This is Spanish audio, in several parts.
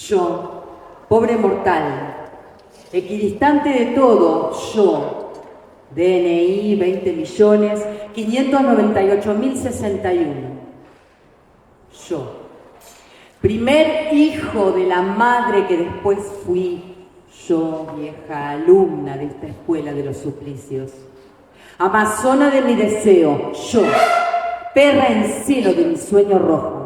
Yo, pobre mortal, equidistante de todo, yo, DNI 20.598.061. Yo, primer hijo de la madre que después fui, yo, vieja alumna de esta escuela de los suplicios. Amazona de mi deseo, yo, perra en celo de mi sueño rojo.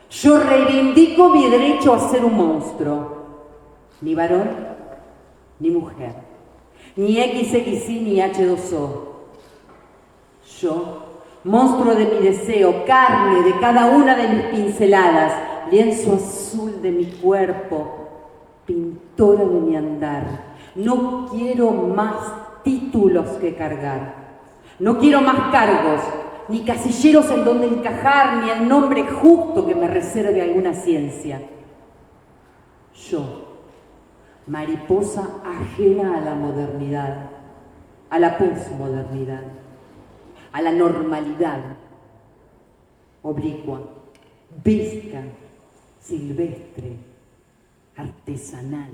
Yo reivindico mi derecho a ser un monstruo, ni varón, ni mujer, ni XXI, ni H2O. Yo, monstruo de mi deseo, carne de cada una de mis pinceladas, lienzo azul de mi cuerpo, pintora de mi andar. No quiero más títulos que cargar, no quiero más cargos, ni casilleros en donde encajar, ni el nombre justo que me reserve alguna ciencia. Yo, mariposa ajena a la modernidad, a la posmodernidad, a la normalidad, oblicua, visca, silvestre, artesanal.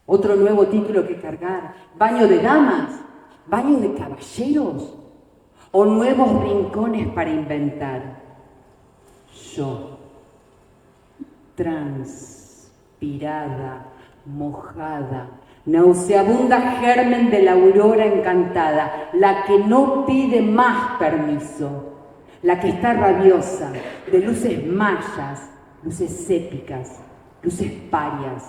Otro nuevo título que cargar, baño de damas, baño de caballeros, o nuevos rincones para inventar. Yo, transpirada, mojada, nauseabunda germen de la aurora encantada, la que no pide más permiso, la que está rabiosa, de luces mayas, luces épicas, luces parias,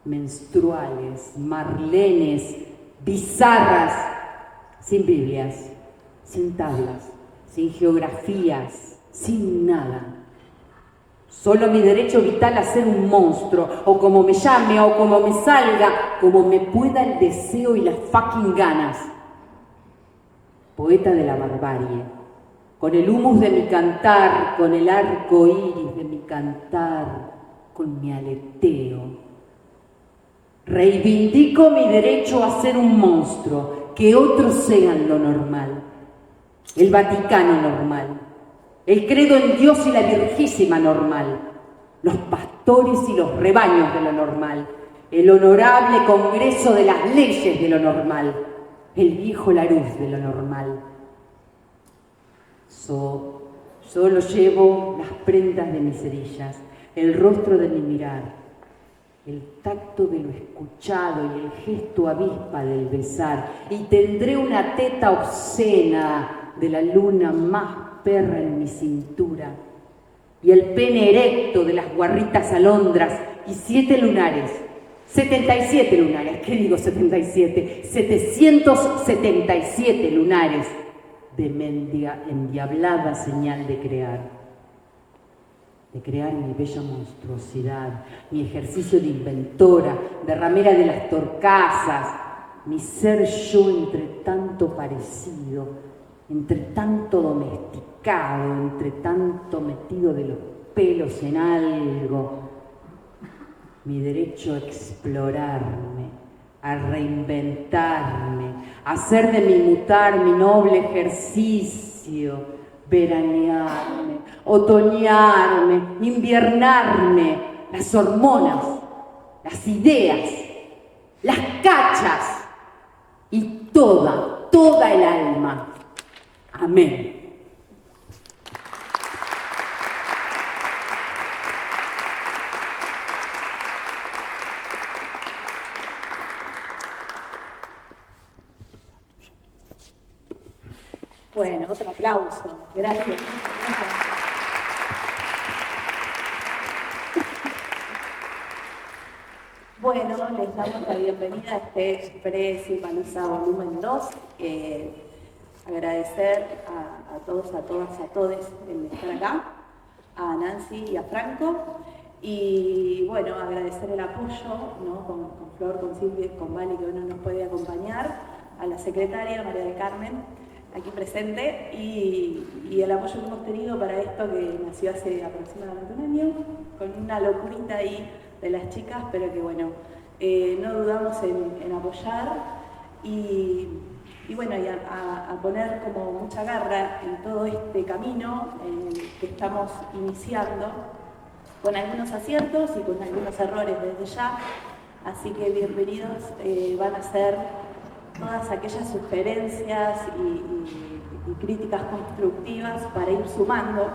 menstruales, marlenes, bizarras, sin Biblias, sin tablas, sin geografías, sin nada. Solo mi derecho vital a ser un monstruo, o como me llame, o como me salga, como me pueda el deseo y las fucking ganas. Poeta de la barbarie, con el humus de mi cantar, con el arco iris de mi cantar, con mi aleteo. Reivindico mi derecho a ser un monstruo, que otros sean lo normal. El Vaticano normal, el credo en Dios y la Virgísima normal, los pastores y los rebaños de lo normal, el honorable Congreso de las leyes de lo normal, el viejo Larousse de lo normal. Solo llevo las prendas de mis cerillas, el rostro de mi mirar, el tacto de lo escuchado y el gesto avispa del besar, y tendré una teta obscena de la luna más perra en mi cintura, y el pene erecto de las guarritas alondras, y 7 lunares, 77 lunares, ¿qué digo 77? 777 lunares de endiablada señal de crear mi bella monstruosidad, mi ejercicio de inventora, de ramera de las torcasas, mi ser yo entre tanto parecido, entre tanto domesticado, entre tanto metido de los pelos en algo, mi derecho a explorarme, a reinventarme, a hacer de mi mutar mi noble ejercicio, veranearme, otoñarme, inviernarme, las hormonas, las ideas, las cachas y toda el alma. Amén. Bueno, otro aplauso. Gracias. Bueno, les damos la bienvenida a este Express y Palusa Volumen 2. Agradecer a todos, a todas, a todes el estar acá, a Nancy y a Franco. Y bueno, agradecer el apoyo, ¿no? con Flor, con Silvia, con Vale, que hoy no nos puede acompañar, a la secretaria María del Carmen, aquí presente, y el apoyo que hemos tenido para esto que nació hace aproximadamente un año, con una locurita ahí de las chicas, pero que bueno, no dudamos en apoyar y bueno, y a poner como mucha garra en todo este camino que estamos iniciando con algunos aciertos y con algunos errores desde ya. Así que bienvenidos van a ser todas aquellas sugerencias y críticas constructivas para ir sumando.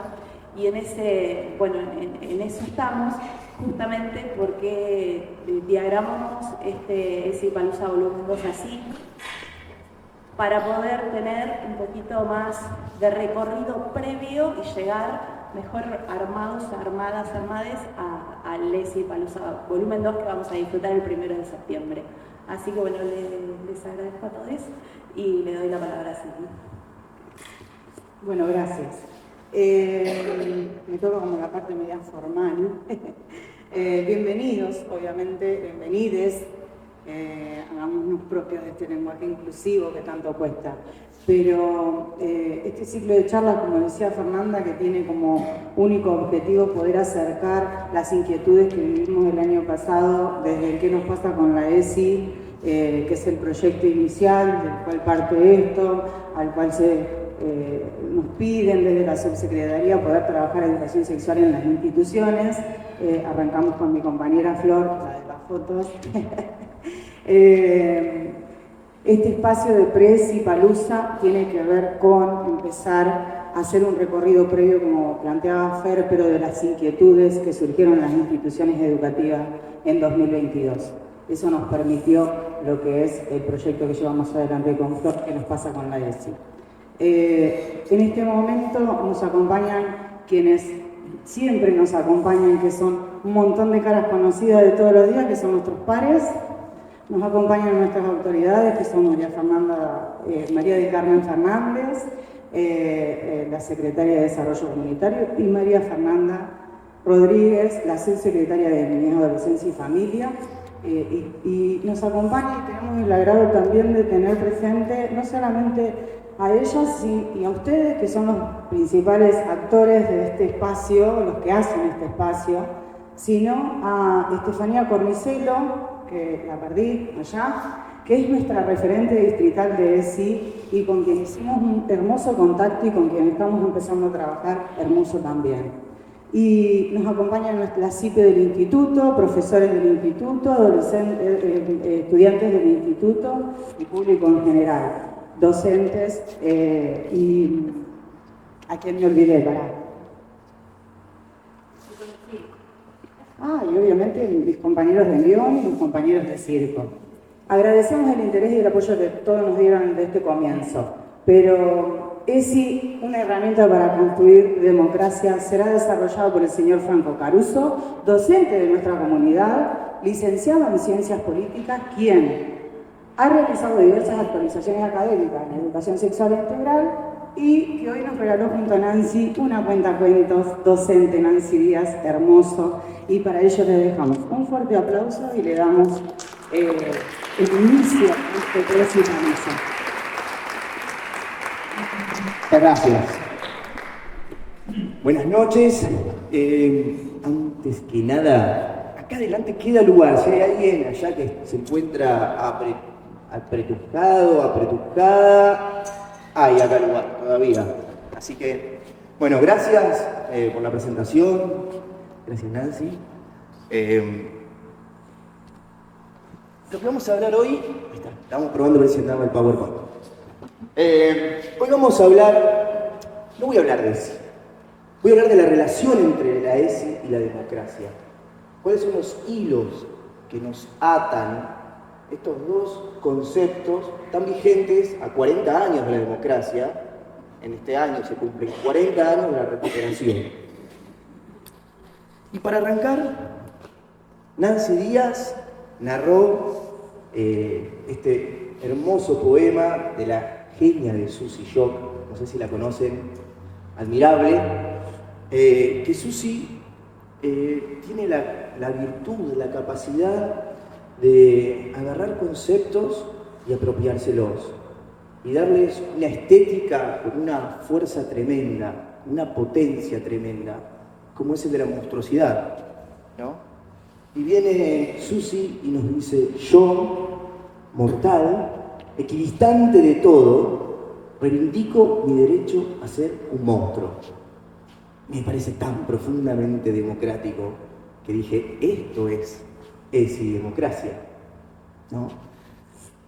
Y en eso estamos, justamente porque diagramamos este ESI-Palooza Volumen 2 así, para poder tener un poquito más de recorrido previo y llegar mejor armados, armades al ESI-Palooza Volumen 2 que vamos a disfrutar el 1 de septiembre. Así que bueno, les agradezco a todos y le doy la palabra a Silvia. Bueno, gracias. Me toca como la parte media formal. Bienvenidos, obviamente, bienvenides. Hagámonos propios de este lenguaje inclusivo que tanto cuesta. Pero este ciclo de charlas, como decía Fernanda, que tiene como único objetivo poder acercar las inquietudes que vivimos el año pasado desde qué nos pasa con la ESI, que es el proyecto inicial del cual parte esto, al cual nos piden desde la subsecretaría poder trabajar educación sexual en las instituciones. Arrancamos con mi compañera Flor, la de las fotos. Este espacio de ESI-Palooza tiene que ver con empezar a hacer un recorrido previo, como planteaba Fer, pero de las inquietudes que surgieron en las instituciones educativas en 2022. Eso nos permitió lo que es el proyecto que llevamos adelante con Flor, que nos pasa con la ESI. En este momento nos acompañan quienes siempre nos acompañan, que son un montón de caras conocidas de todos los días, que son nuestros pares. Nos acompañan nuestras autoridades, que son María del Carmen Fernández, la Secretaria de Desarrollo Comunitario, y María Fernanda Rodríguez, la subsecretaria de Niñez, Adolescencia y Familia. Y nos acompaña y tenemos el agrado también de tener presente no solamente a ellas y a ustedes, que son los principales actores de este espacio, los que hacen este espacio, sino a Estefanía Cornicelo, que la perdí allá, que es nuestra referente distrital de ESI y con quien hicimos un hermoso contacto y con quien estamos empezando a trabajar hermoso también. Y nos acompañan la CIPE del instituto, profesores del instituto, estudiantes del instituto y público en general, docentes y a quien me olvidé, y obviamente mis compañeros de guión y mis compañeros de circo. Agradecemos el interés y el apoyo que todos nos dieron desde este comienzo, pero ESI, una herramienta para construir democracia, será desarrollado por el señor Franco Caruso, docente de nuestra comunidad, licenciado en Ciencias Políticas, quien ha realizado diversas actualizaciones académicas en educación sexual integral y que hoy nos regaló junto a Nancy una cuentacuentos, docente Nancy Díaz, hermoso, y para ello le dejamos un fuerte aplauso y le damos el inicio a este ESI-Palooza. Gracias. Buenas noches. Antes que nada, acá adelante queda lugar. Si hay alguien allá que se encuentra apretujado, apretujada, hay acá lugar todavía. Así que, bueno, gracias por la presentación. Gracias, Nancy. Lo que vamos a hablar hoy, estamos probando a ver si andaba el PowerPoint. Hoy vamos a hablar, no voy a hablar de ESI, voy a hablar de la relación entre la ESI y la democracia. ¿Cuáles son los hilos que nos atan estos dos conceptos tan vigentes a 40 años de la democracia? En este año se cumplen 40 años de la recuperación. Y para arrancar, Nancy Díaz narró este hermoso poema de la genia de Susie Shock, no sé si la conocen, admirable, que Susie tiene la virtud, la capacidad de agarrar conceptos y apropiárselos y darles una estética con una fuerza tremenda, una potencia tremenda, como es el de la monstruosidad, ¿no? Y viene Susie y nos dice: yo, mortal, equidistante de todo, reivindico mi derecho a ser un monstruo. me parece tan profundamente democrático que dije, esto es democracia, ¿no?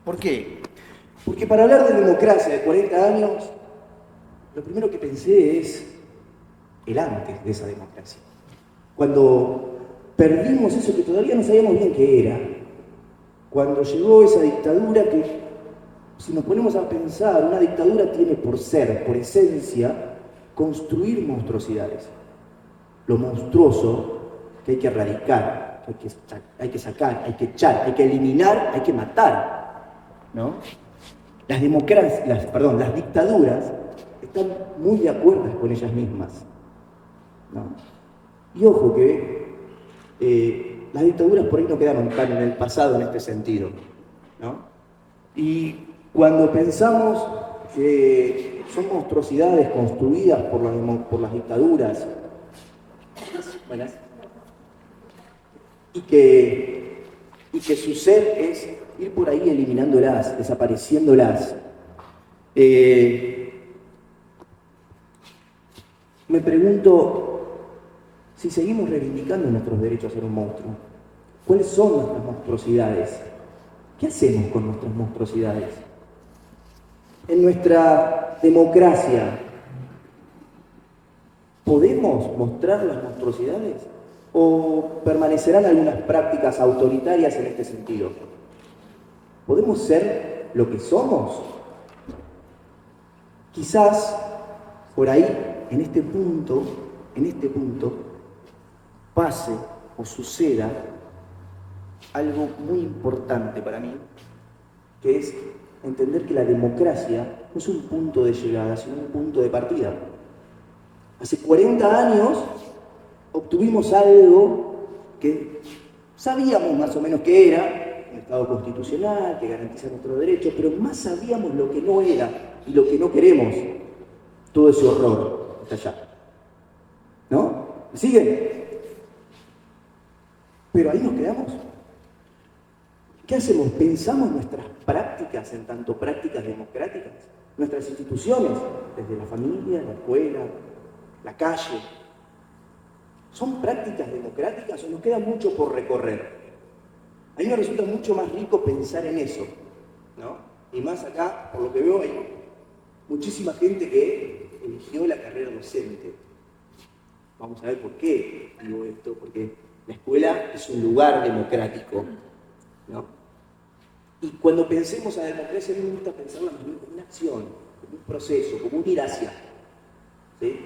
¿Por qué? Porque para hablar de democracia de 40 años, lo primero que pensé es el antes de esa democracia. Cuando perdimos eso que todavía no sabíamos bien qué era, cuando llegó esa dictadura que, si nos ponemos a pensar, una dictadura tiene por ser, por esencia, construir monstruosidades. Lo monstruoso que hay que erradicar, que hay que sacar, hay que echar, hay que eliminar, hay que matar, ¿no? Las dictaduras están muy de acuerdo con ellas mismas, ¿no? Y ojo que las dictaduras por ahí no quedaron tan en el pasado en este sentido, ¿no? Y cuando pensamos que son monstruosidades construidas por las dictaduras, buenas, y que su ser es ir por ahí eliminándolas, desapareciéndolas. Me pregunto, si seguimos reivindicando nuestros derechos a ser un monstruo, ¿cuáles son nuestras monstruosidades? ¿Qué hacemos con nuestras monstruosidades? En nuestra democracia, ¿podemos mostrar las monstruosidades? ¿O permanecerán algunas prácticas autoritarias en este sentido? ¿Podemos ser lo que somos? Quizás por ahí, en este punto, pase o suceda algo muy importante para mí, que es entender que la democracia no es un punto de llegada, sino un punto de partida. Hace 40 años obtuvimos algo que sabíamos más o menos que era, un Estado constitucional, que garantiza nuestros derechos, pero más sabíamos lo que no era y lo que no queremos. Todo ese horror está allá. ¿No? ¿Me siguen? Pero ahí nos quedamos. ¿Qué hacemos? ¿Pensamos nuestras prácticas en tanto prácticas democráticas? Nuestras instituciones, desde la familia, la escuela, la calle, ¿son prácticas democráticas o nos queda mucho por recorrer? A mí me resulta mucho más rico pensar en eso, ¿no? Y más acá, por lo que veo, hay muchísima gente que eligió la carrera docente. Vamos a ver por qué digo esto, porque la escuela es un lugar democrático, ¿no? Y cuando pensemos a democracia, a mí me gusta pensarla más bien como una acción, como un proceso, como un ir hacia, ¿sí?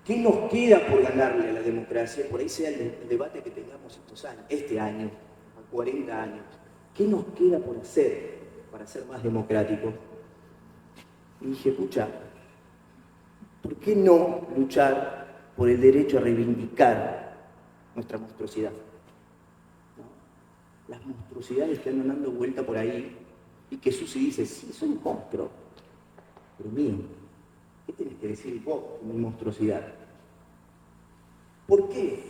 ¿Qué nos queda por ganarle a la democracia? Por ahí sea el debate que tengamos estos años, este año, a 40 años. ¿Qué nos queda por hacer para ser más democráticos? Y dije, pucha, ¿por qué no luchar por el derecho a reivindicar nuestra monstruosidad? ¿No? Las monstruosidades que andan dando vuelta por ahí y que Susi dice, sí, soy un monstruo, pero mío. ¿Qué tenés que decir vos de mi monstruosidad? ¿Por qué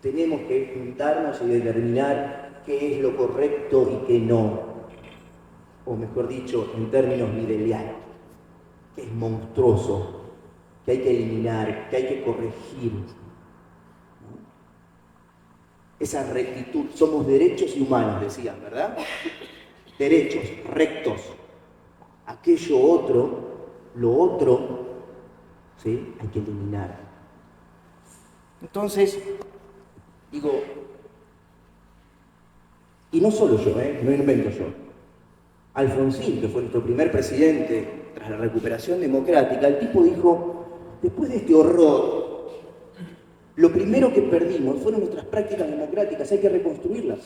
tenemos que juntarnos y determinar qué es lo correcto y qué no? O mejor dicho, en términos liderianos, qué es monstruoso, que hay que eliminar, que hay que corregir. ¿No? Esa rectitud, somos derechos y humanos, decían, ¿verdad? Derechos, rectos. Aquello otro, lo otro, ¿sí? Hay que eliminar. Entonces, digo, y no solo yo, no invento yo. Alfonsín, que fue nuestro primer presidente tras la recuperación democrática, el tipo dijo, después de este horror, lo primero que perdimos fueron nuestras prácticas democráticas, hay que reconstruirlas.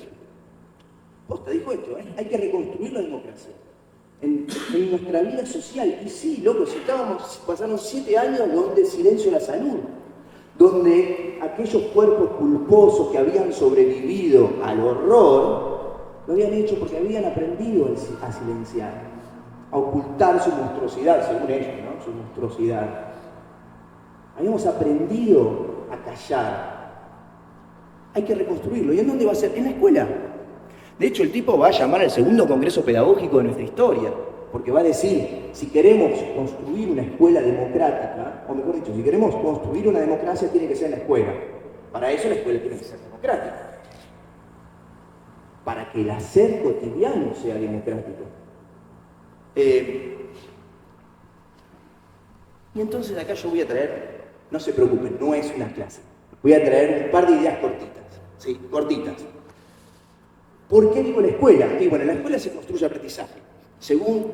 Posta dijo esto, hay que reconstruir la democracia. En nuestra vida social. Y sí, loco, si pasaron 7 años donde silencio la salud, donde aquellos cuerpos culposos que habían sobrevivido al horror, lo habían hecho porque habían aprendido a silenciar, a ocultar su monstruosidad, según ellos, ¿no? Su monstruosidad. Habíamos aprendido a callar. Hay que reconstruirlo. ¿Y en dónde va a ser? En la escuela. De hecho, el tipo va a llamar al segundo congreso pedagógico de nuestra historia. porque va a decir, si queremos construir una escuela democrática, o mejor dicho, si queremos construir una democracia, tiene que ser en la escuela. Para eso la escuela tiene que ser democrática. Para que el hacer cotidiano sea democrático. Y entonces acá yo voy a traer, no se preocupen, no es una clase. Voy a traer un par de ideas cortitas, ¿sí? Cortitas. ¿Por qué digo la escuela? Y bueno, en la escuela se construye aprendizaje. Según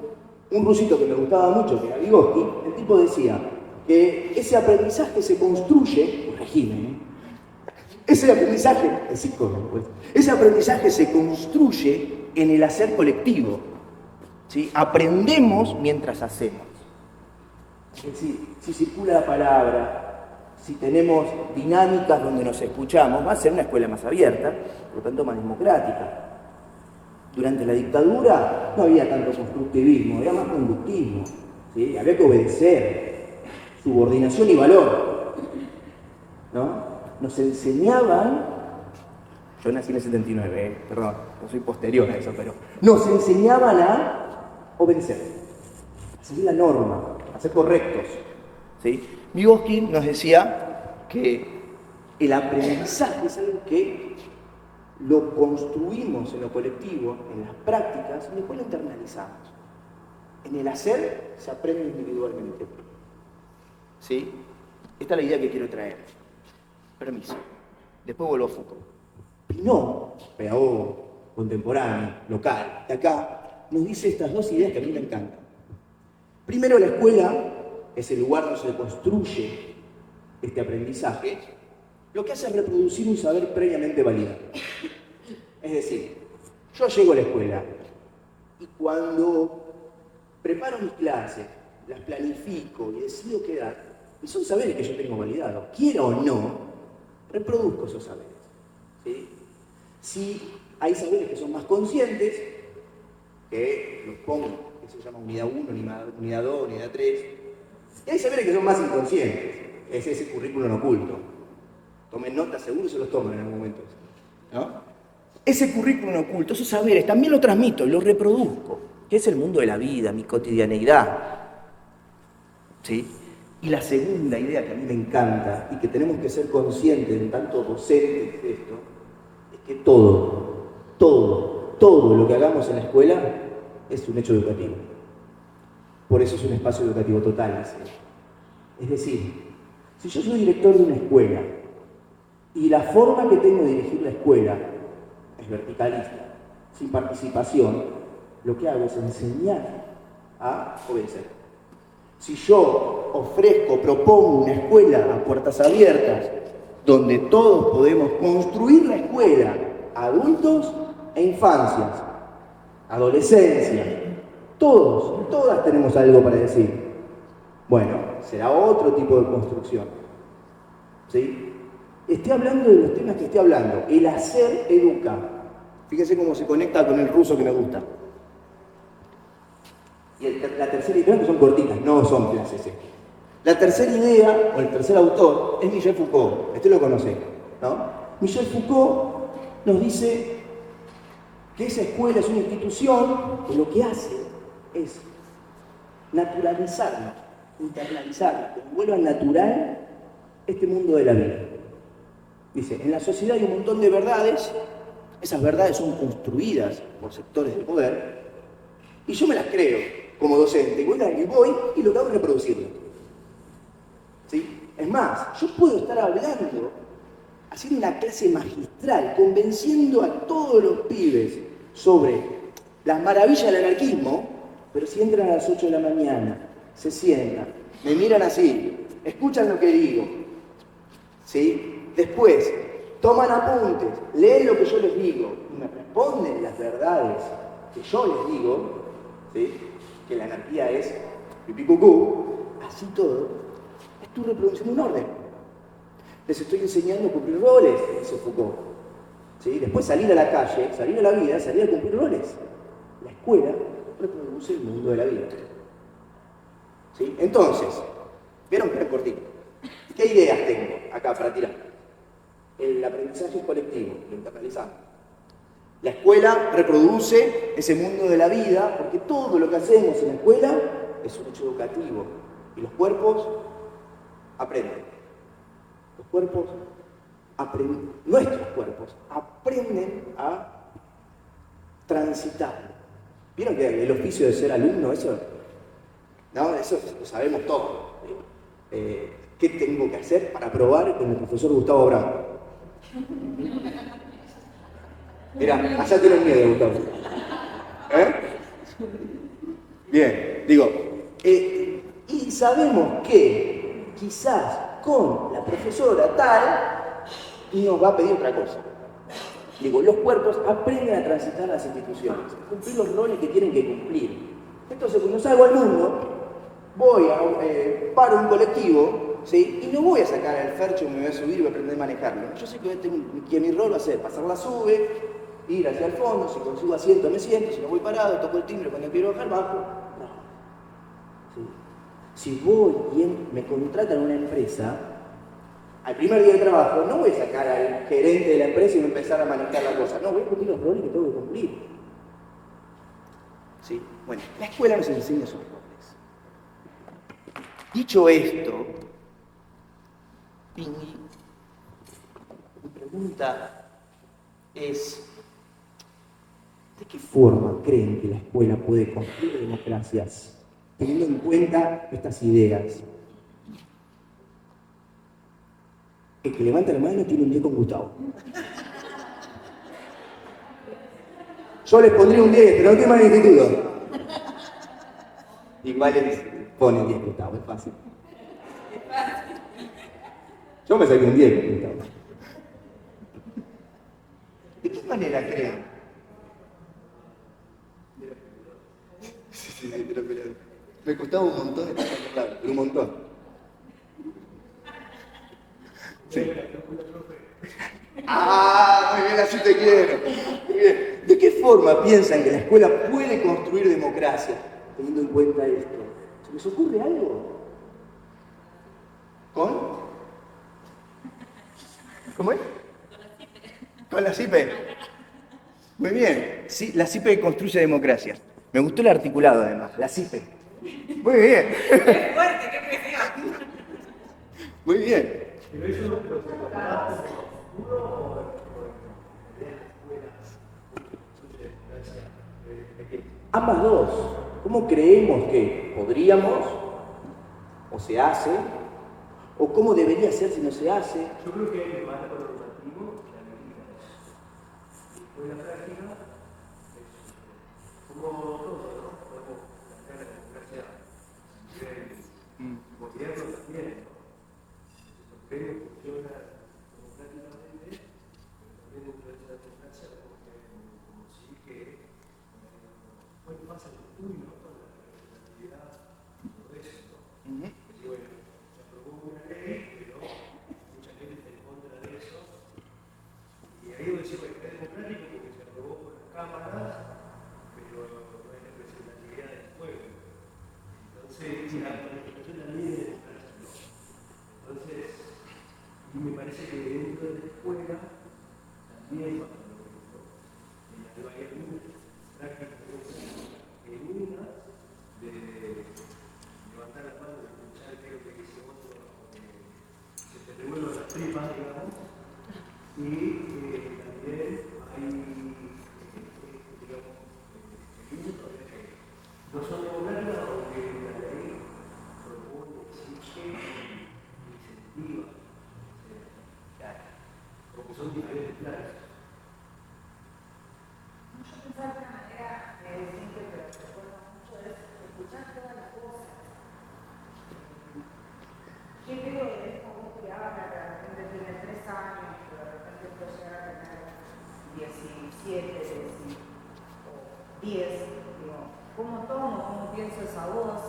un rusito que me gustaba mucho, que era Vygotsky, el tipo decía que ese aprendizaje se construye, corregime, ese aprendizaje, el psicólogo, pues, ese aprendizaje se construye en el hacer colectivo. ¿Sí? Aprendemos mientras hacemos. Es decir, si circula la palabra, si tenemos dinámicas donde nos escuchamos, va a ser una escuela más abierta, por lo tanto más democrática. Durante la dictadura no había tanto constructivismo, había más conductismo, ¿sí? Había que obedecer, subordinación y valor, ¿no? Nos enseñaban, yo nací en el 79, perdón, no soy posterior a eso, pero nos enseñaban a obedecer, a seguir la norma, a ser correctos, ¿sí? Vygotsky nos decía que el aprendizaje es algo que lo construimos en lo colectivo, en las prácticas, y después lo internalizamos. En el hacer se aprende individualmente. ¿Sí? Esta es la idea que quiero traer. Permiso. Después vuelvo a Foucault. Pinot, pedagogo contemporáneo, local, de acá, nos dice estas dos ideas que a mí me encantan. Primero, la escuela es el lugar donde se construye este aprendizaje. Lo que hace es reproducir un saber previamente validado. Es decir, yo llego a la escuela y cuando preparo mis clases, las planifico y decido qué dar, y son saberes que yo tengo validados, quiera o no, reproduzco esos saberes. ¿Sí? Si hay saberes que son más conscientes, que los pongo, que se llama unidad 1, unidad 2, unidad 3, y hay saberes que son más inconscientes, es ese currículum oculto. Tomen nota, seguro se los toman en algún momento. ¿No? Ese currículum oculto, esos saberes, también lo transmito, lo reproduzco, que es el mundo de la vida, mi cotidianeidad. ¿Sí? Y la segunda idea que a mí me encanta y que tenemos que ser conscientes, en tanto docentes de esto, es que todo lo que hagamos en la escuela es un hecho educativo. Por eso es un espacio educativo total. ¿Sí? Es decir, si yo soy director de una escuela, y la forma que tengo de dirigir la escuela es verticalista, sin participación, lo que hago es enseñar a obedecer. Si yo ofrezco, propongo una escuela a puertas abiertas, donde todos podemos construir la escuela, adultos e infancias, adolescencia, todas tenemos algo para decir. Bueno, será otro tipo de construcción. ¿Sí? Estoy hablando de los temas que estoy hablando. El hacer educa. Fíjense cómo se conecta con el ruso que me gusta. Y la tercera idea, que son cortitas, no son clases. La tercera idea, o el tercer autor, es Michel Foucault. Este lo conoce, ¿no? Michel Foucault nos dice que esa escuela es una institución que lo que hace es naturalizarla, internalizarla, que vuelva natural este mundo de la vida. Dice, en la sociedad hay un montón de verdades, esas verdades son construidas por sectores del poder, y yo me las creo como docente, y voy y lo que hago es reproducirlo. ¿Sí? Es más, yo puedo estar hablando, haciendo una clase magistral, convenciendo a todos los pibes sobre las maravillas del anarquismo, pero si entran a las 8 de la mañana, se sientan, me miran así, escuchan lo que digo, ¿sí? Después, toman apuntes, leen lo que yo les digo y me responden las verdades que yo les digo, ¿sí? Que la anarquía es pipí cucú, así todo, estoy reproduciendo un orden. Les estoy enseñando a cumplir roles, dice Foucault. ¿Sí? Después salir a la calle, salir a la vida, salir a cumplir roles. La escuela reproduce el mundo de la vida. ¿Sí? Entonces, ¿vieron que era cortito? ¿Qué ideas tengo acá para tirar? El aprendizaje es colectivo, lo internalizamos. La escuela reproduce ese mundo de la vida, porque todo lo que hacemos en la escuela es un hecho educativo. Y los cuerpos aprenden. Los cuerpos aprenden, nuestros cuerpos aprenden a transitar. ¿Vieron que el oficio de ser alumno, eso lo sabemos todos? ¿Qué tengo que hacer para probar con el profesor Gustavo Abraham? Mirá, allá tienen miedo, Gustavo. Bien, digo, y sabemos que quizás con la profesora tal nos va a pedir otra cosa. Digo, los cuerpos aprenden a transitar las instituciones, cumplir los roles que tienen que cumplir. Entonces, cuando salgo al mundo, voy a paro un colectivo, ¿sí? Y no voy a sacar el fercho, me voy a subir y voy a aprender a manejarlo. Yo sé que mi rol va a ser pasar la sube, ir hacia el fondo, si consigo asiento me siento, si no voy parado, toco el timbre cuando quiero bajar, bajo. No. ¿Sí? Si voy y me contratan en una empresa, al primer día de trabajo no voy a sacar al gerente de la empresa y voy a empezar a manejar la cosa. No, voy a cumplir los roles que tengo que cumplir. ¿Sí? Bueno, la escuela nos enseña esos roles. Dicho esto, mi pregunta es, ¿de qué forma creen que la escuela puede construir democracias, teniendo en cuenta estas ideas? El que levanta la mano tiene un 10 con Gustavo. Yo les pondría un 10, pero no tiene mal instituto. Igual les pone 10 Gustavo, es fácil. Yo me saqué un 10 con Gustavo. ¿De qué manera creen? Sí, pero me costaba un montón estar claro, pero un montón. Sí. Ah, muy bien, así te quiero. Muy bien. ¿De qué forma piensan que la escuela puede construir democracia, teniendo en cuenta esto? ¿Se les ocurre algo? ¿Con? ¿Cómo es? Con la CIPE. Muy bien. Sí, la CIPE construye democracia. Me gustó el articulado además, la CIPE. Muy bien. ¡Qué fuerte, qué presión! Muy bien. Pero eso lo Ambas dos. ¿Cómo creemos que podríamos, o se hace, o cómo debería ser si no se hace? Yo creo que hay que marco normativo que habilita eso. Y después la práctica es como todo, ¿no? Podemos plantear la democracia a nivel gobierno también, ¿no? Creo que funciona democráticamente, pero también dentro de esa democracia tenemos como sí que bueno, pasa el estudio, ¿no? Con la representatividad, todo eso, ¿no? Y bueno, se aprobó una ley, pero mucha gente está en contra de eso. Y ahí donde se puede estar democrático porque se aprobó por las cámaras, pero no hay representatividad del pueblo. Entonces, la participación también es democracia, ¿no? Entonces, y me parece que dentro de la escuela también pasa lo mismo. En la que hay algunas prácticas genuinas de levantar las manos y escuchar qué es lo que dice otro, que te revuelvan las tripas, digamos, y también hay, digamos, elementos de que no son democráticas porque la ley propone, exige y incentiva, porque son diferentes planes. Yo pensaba de una manera simple, pero que recuerda mucho, es escuchar todas las cosas. Yo creo que es como que habla que de repente tiene 3 años, pero de repente puede llegar a tener 17, o 10. Digo, ¿cómo tomo? ¿Cómo pienso esa voz?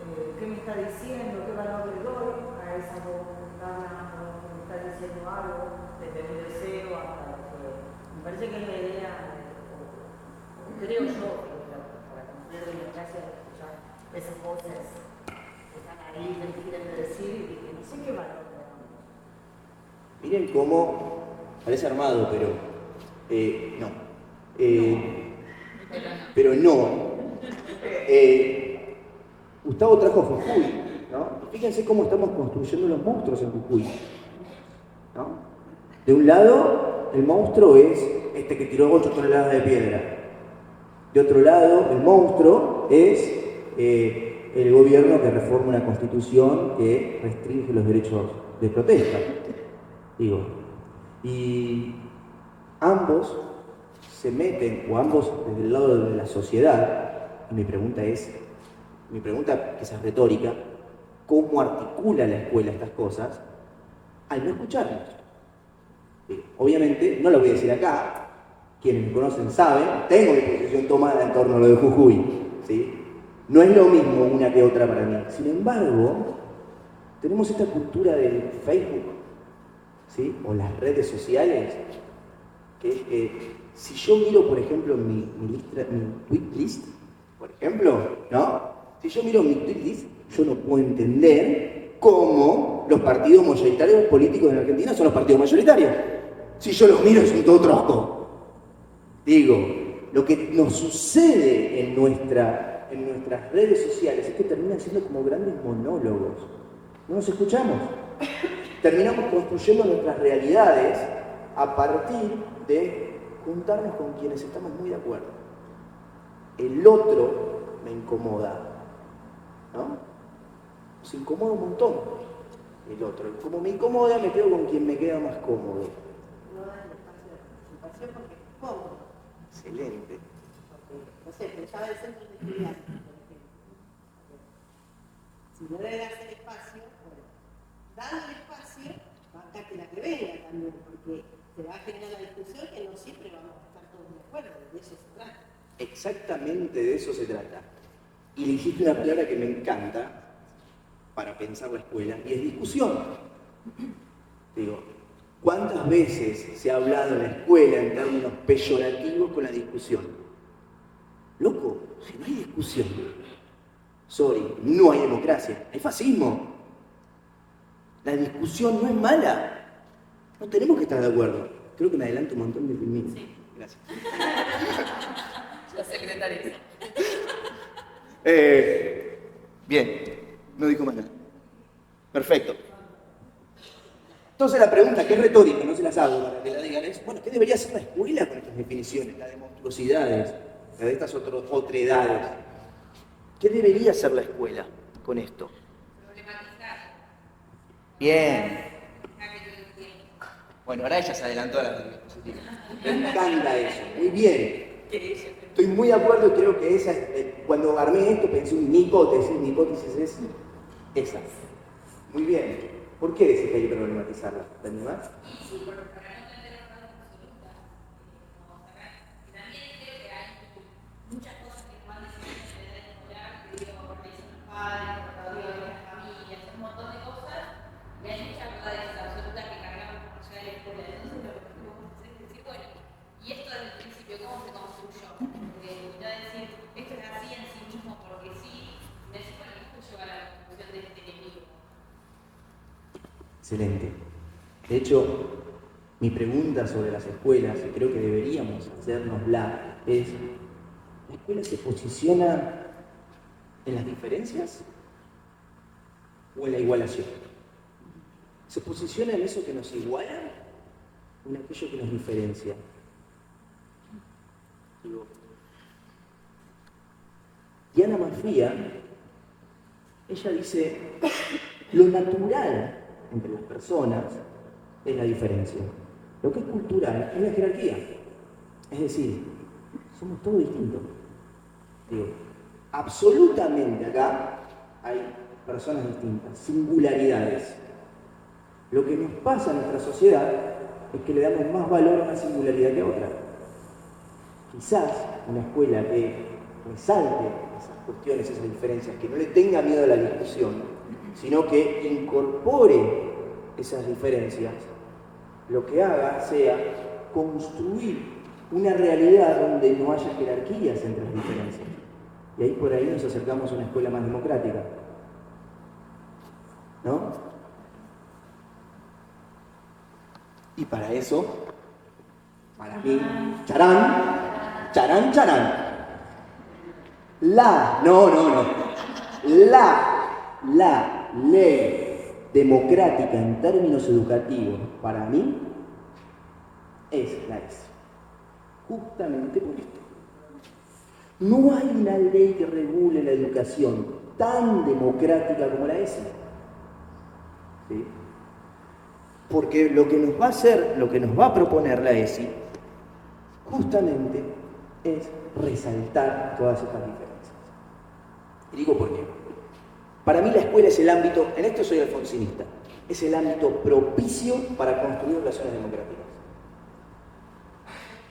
¿Qué me está diciendo? ¿Qué valor le doy a esa voz que me está hablando, que me está diciendo algo, desde mi deseo hasta que... Me parece que es la idea, creo yo, para construir democracia, de escuchar esas voces que están ahí, que quieren decir y que no sé qué valor le damos. Miren cómo parece armado, pero no. Pero no. Gustavo trajo Jujuy, ¿no? Fíjense cómo estamos construyendo los monstruos en Jujuy, ¿no? De un lado, el monstruo es este que tiró 8 toneladas de piedra. De otro lado, el monstruo es el gobierno que reforma una constitución que restringe los derechos de protesta. Digo, y ambos se meten, o ambos desde el lado de la sociedad, y mi pregunta quizás es retórica, ¿cómo articula la escuela estas cosas? Al no escucharnos. Obviamente, no lo voy a decir acá, quienes me conocen saben, tengo mi posición tomada en torno a lo de Jujuy, ¿sí? No es lo mismo una que otra para mí. Sin embargo, tenemos esta cultura del Facebook, ¿sí? O las redes sociales, que es que si yo miro, por ejemplo, mi tweet list, por ejemplo, ¿no? Si yo miro mi tweet list, yo no puedo entender cómo los partidos mayoritarios políticos en Argentina son los partidos mayoritarios. Si yo los miro, es un todo trosco. Digo, lo que nos sucede en nuestras redes sociales es que terminan siendo como grandes monólogos. No nos escuchamos. Terminamos construyendo nuestras realidades a partir de juntarnos con quienes estamos muy de acuerdo. El otro me incomoda, ¿no? Se incomoda un montón el otro. Como me incomoda, me quedo con quien me queda más cómodo. No da el espacio de participación porque es cómodo. Excelente. No sé, pensaba en centros de estudiantes, por ejemplo. Si no le das el espacio, bueno, dando el espacio, bancate la que venga también, porque se va a generar la discusión que no siempre vamos a estar todos de acuerdo, de eso se trata. Exactamente de eso se trata. Y le dijiste una palabra que me encanta para pensar la escuela, y es discusión. Digo, ¿cuántas veces se ha hablado en la escuela en términos peyorativos con la discusión? Loco, si no hay discusión, sorry, no hay democracia, hay fascismo. La discusión no es mala. No tenemos que estar de acuerdo. Creo que me adelanto un montón de filmitos. Sí. Gracias. La secretaria. Bien, no dijo más nada. Perfecto. Entonces la pregunta, que es retórica, no se las hago para que la digan, es, bueno, ¿qué debería hacer la escuela con estas definiciones, la de monstruosidades, la de estas otredades? ¿Qué debería hacer la escuela con esto? Problematizar. Bien. Bueno, ahora ella se adelantó a la diapositiva. Me encanta eso, muy bien. Estoy muy de acuerdo y creo que esa, cuando armé esto pensé en mi hipótesis es esa. Muy bien. ¿Por qué decís que hay que problematizarla? ¿Te animás? Sí, para no tener una absoluta. Y también creo que hay muchas cosas que van a ser en el escolar, que digo, porque son los padres, porque digo, las familias, un montón de cosas, y hay muchas verdades absolutas que cargamos por allá de la escuela. Entonces lo que tenemos que hacer es decir, bueno, y esto desde el principio, ¿cómo se construyó? Porque no decir, esto es así en sí mismo porque sí, decir, bueno, esto lleva a la construcción de este enemigo. Excelente. De hecho, mi pregunta sobre las escuelas, y creo que deberíamos hacérnosla, es, ¿la escuela se posiciona en las diferencias o en la igualación? ¿Se posiciona en eso que nos iguala o en aquello que nos diferencia? Digo, Diana Mafia, ella dice, lo natural entre las personas es la diferencia. Lo que es cultural es la jerarquía. Es decir, somos todos distintos. Digo, absolutamente acá hay personas distintas, singularidades. Lo que nos pasa en nuestra sociedad es que le damos más valor a una singularidad que a otra. Quizás una escuela que resalte esas cuestiones, esas diferencias, que no le tenga miedo a la discusión, sino que incorpore esas diferencias, lo que haga sea construir una realidad donde no haya jerarquías entre las diferencias. Y ahí por ahí nos acercamos a una escuela más democrática. ¿No? Y para eso, para mí, charán, charán, charán. La ley democrática en términos educativos, para mí, es la ESI. Justamente por esto. No hay una ley que regule la educación tan democrática como la ESI. ¿Sí? Porque lo que nos va a hacer, lo que nos va a proponer la ESI, justamente es resaltar todas estas diferencias. Y digo por qué. Para mí la escuela es el ámbito, en esto soy alfonsinista, es el ámbito propicio para construir relaciones democráticas.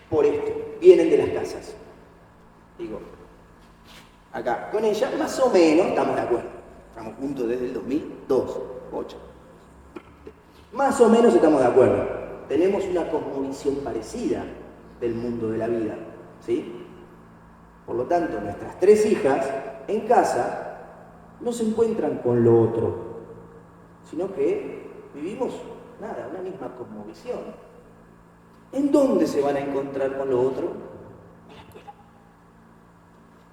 Por esto, vienen de las casas. Digo, acá, con ella más o menos estamos de acuerdo. Estamos juntos desde el 2002, 8. Más o menos estamos de acuerdo. Tenemos una cosmovisión parecida del mundo de la vida, ¿sí? Por lo tanto, nuestras 3 hijas en casa no se encuentran con lo otro, sino que vivimos, una misma cosmovisión. ¿En dónde se van a encontrar con lo otro? En la escuela.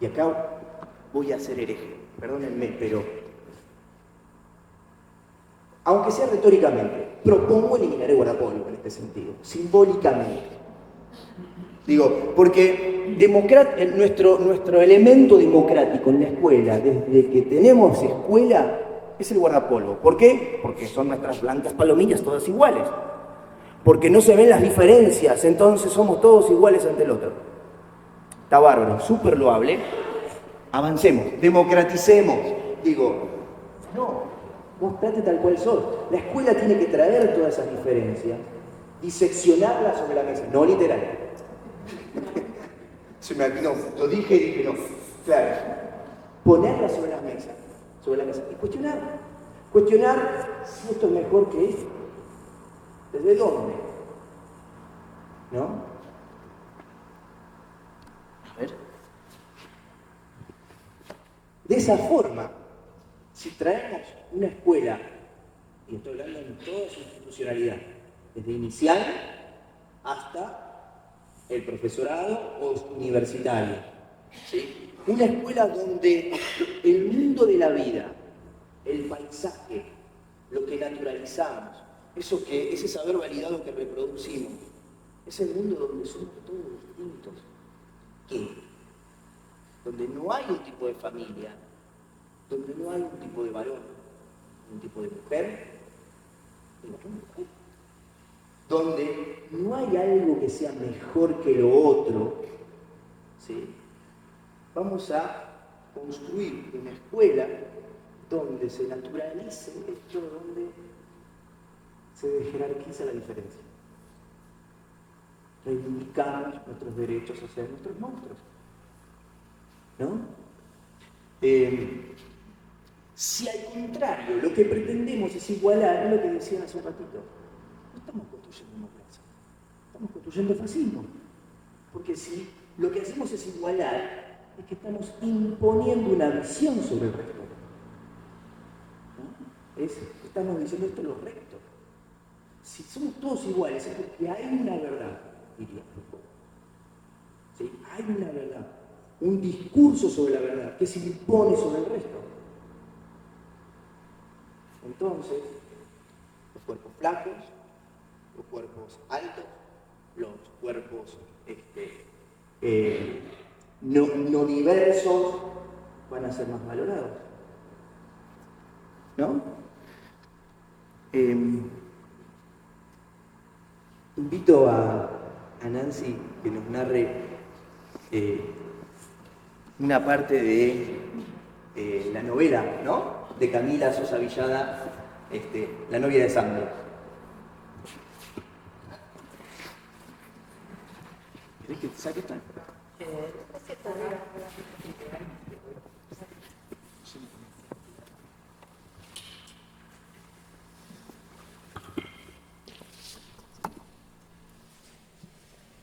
Y acá voy a ser hereje, perdónenme, pero aunque sea retóricamente, propongo eliminar el guardapolvo en este sentido, simbólicamente. Digo, porque nuestro elemento democrático en la escuela, desde que tenemos escuela, es el guardapolvo. ¿Por qué? Porque son nuestras blancas palomillas todas iguales. Porque no se ven las diferencias, entonces somos todos iguales ante el otro. Está bárbaro, súper loable. Avancemos, democraticemos. Digo, no, mostrate tal cual sos. La escuela tiene que traer todas esas diferencias, diseccionarlas sobre la mesa, no literal. No, lo dije y dije no. Claro. Ponerlas sobre la mesa y cuestionar. Cuestionar si esto es mejor que esto. ¿Desde dónde? ¿No? A ver. De esa forma, si traemos una escuela, y estoy hablando en toda su institucionalidad, desde inicial hasta el profesorado o universitario, ¿sí? Una escuela donde el mundo de la vida, el paisaje, lo que naturalizamos, ese saber validado que reproducimos, es el mundo donde somos todos distintos. ¿Qué? Donde no hay un tipo de familia, donde no hay un tipo de varón, un tipo de mujer, y una mujer. Donde no hay algo que sea mejor que lo otro, ¿sí? Vamos a construir una escuela donde se naturalice esto, donde se jerarquiza la diferencia. Reivindicamos nuestros derechos a ser nuestros monstruos, ¿no? Si al contrario lo que pretendemos es igualar, es lo que decían hace un ratito, no estamos construyendo democracia, estamos construyendo fascismo. Porque si lo que hacemos es igualar, es que estamos imponiendo una visión sobre el resto. ¿No? Estamos diciendo esto es lo recto. Si somos todos iguales es porque hay una verdad, diría. ¿Sí? Hay una verdad, un discurso sobre la verdad que se impone sobre el resto. Entonces, los cuerpos flacos, los cuerpos altos, los cuerpos no diversos van a ser más valorados. ¿No? Invito a Nancy que nos narre una parte de la novela, ¿no? De Camila Sosa Villada, La novia de Sandro. ¿Querés que te saque esta?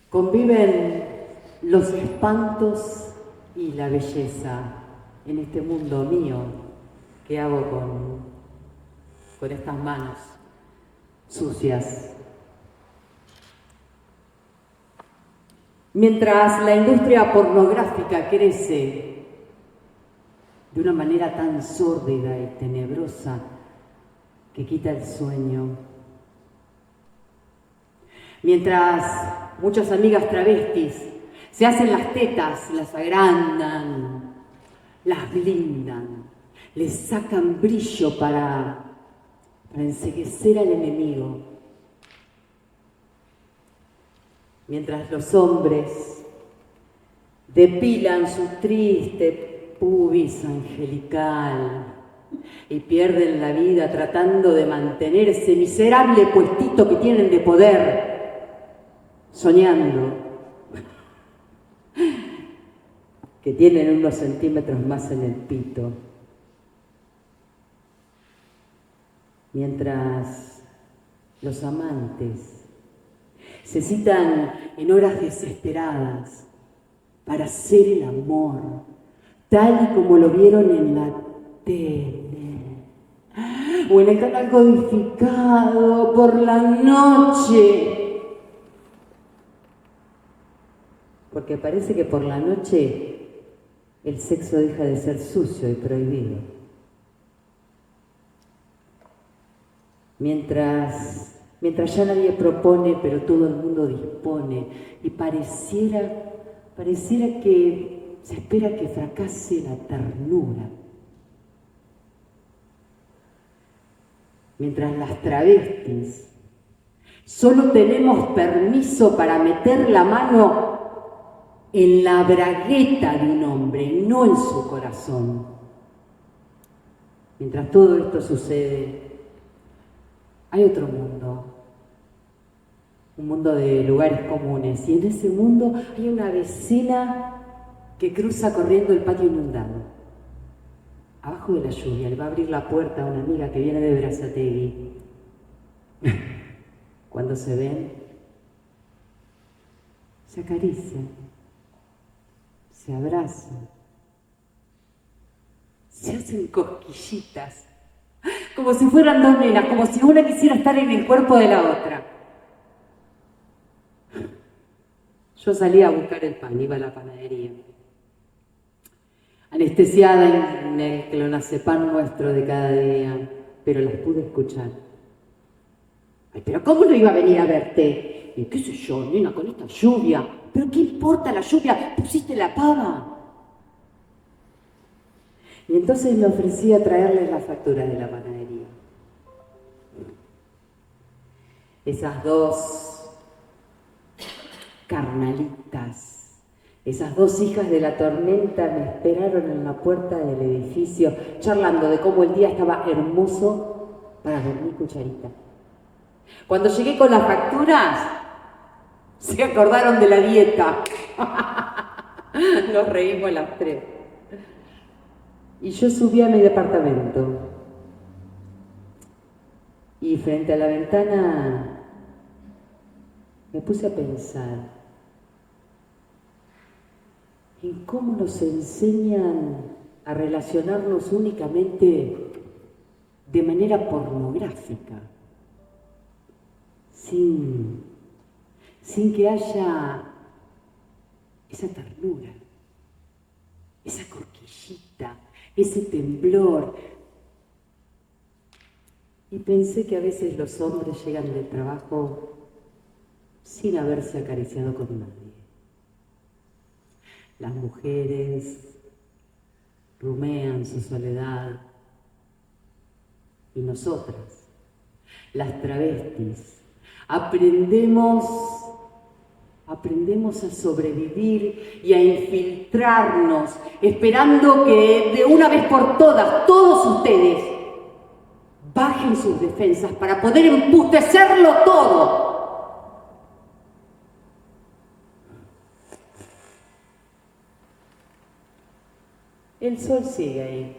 Conviven los espantos y la belleza en este mundo mío que hago con estas manos sucias. Mientras la industria pornográfica crece de una manera tan sórdida y tenebrosa que quita el sueño. Mientras muchas amigas travestis se hacen las tetas, las agrandan, las blindan, les sacan brillo para enceguecer al enemigo. Mientras los hombres depilan su triste pubis angelical y pierden la vida tratando de mantener ese miserable puestito que tienen de poder, soñando que tienen unos centímetros más en el pito. Mientras los amantes se citan en horas desesperadas para hacer el amor, tal y como lo vieron en la tele o en el canal codificado por la noche. Porque parece que por la noche el sexo deja de ser sucio y prohibido. Mientras ya nadie propone, pero todo el mundo dispone, y pareciera que se espera que fracase la ternura. Mientras las travestis solo tenemos permiso para meter la mano en la bragueta de un hombre y no en su corazón. Mientras todo esto sucede, hay otro mundo, un mundo de lugares comunes, y en ese mundo hay una vecina que cruza corriendo el patio inundado, abajo de la lluvia. Le va a abrir la puerta a una amiga que viene de Berazategui. Cuando se ven, se acarician, se abrazan, se hacen cosquillitas, como si fueran dos nenas, como si una quisiera estar en el cuerpo de la otra. Yo salí a buscar el pan, iba a la panadería, anestesiada en el clonazepam nuestro de cada día, pero las pude escuchar. Ay, pero ¿cómo no iba a venir a verte? Y qué sé yo, nena, con esta lluvia. ¿Pero qué importa la lluvia? Pusiste la pava. Y entonces me ofrecí a traerles las facturas de la panadería. Esas dos carnalitas, esas dos hijas de la tormenta me esperaron en la puerta del edificio, charlando de cómo el día estaba hermoso para dormir cucharita. Cuando llegué con las facturas, se acordaron de la dieta. Nos reímos las tres. Y yo subí a mi departamento. Y frente a la ventana me puse a pensar en cómo nos enseñan a relacionarnos únicamente de manera pornográfica, sin que haya esa ternura, esa cosquillita, ese temblor. Y pensé que a veces los hombres llegan del trabajo sin haberse acariciado con nadie. Las mujeres rumean su soledad y nosotras, las travestis, aprendemos a sobrevivir y a infiltrarnos, esperando que de una vez por todas, todos ustedes, bajen sus defensas para poder empustecerlo todo. El sol sigue ahí.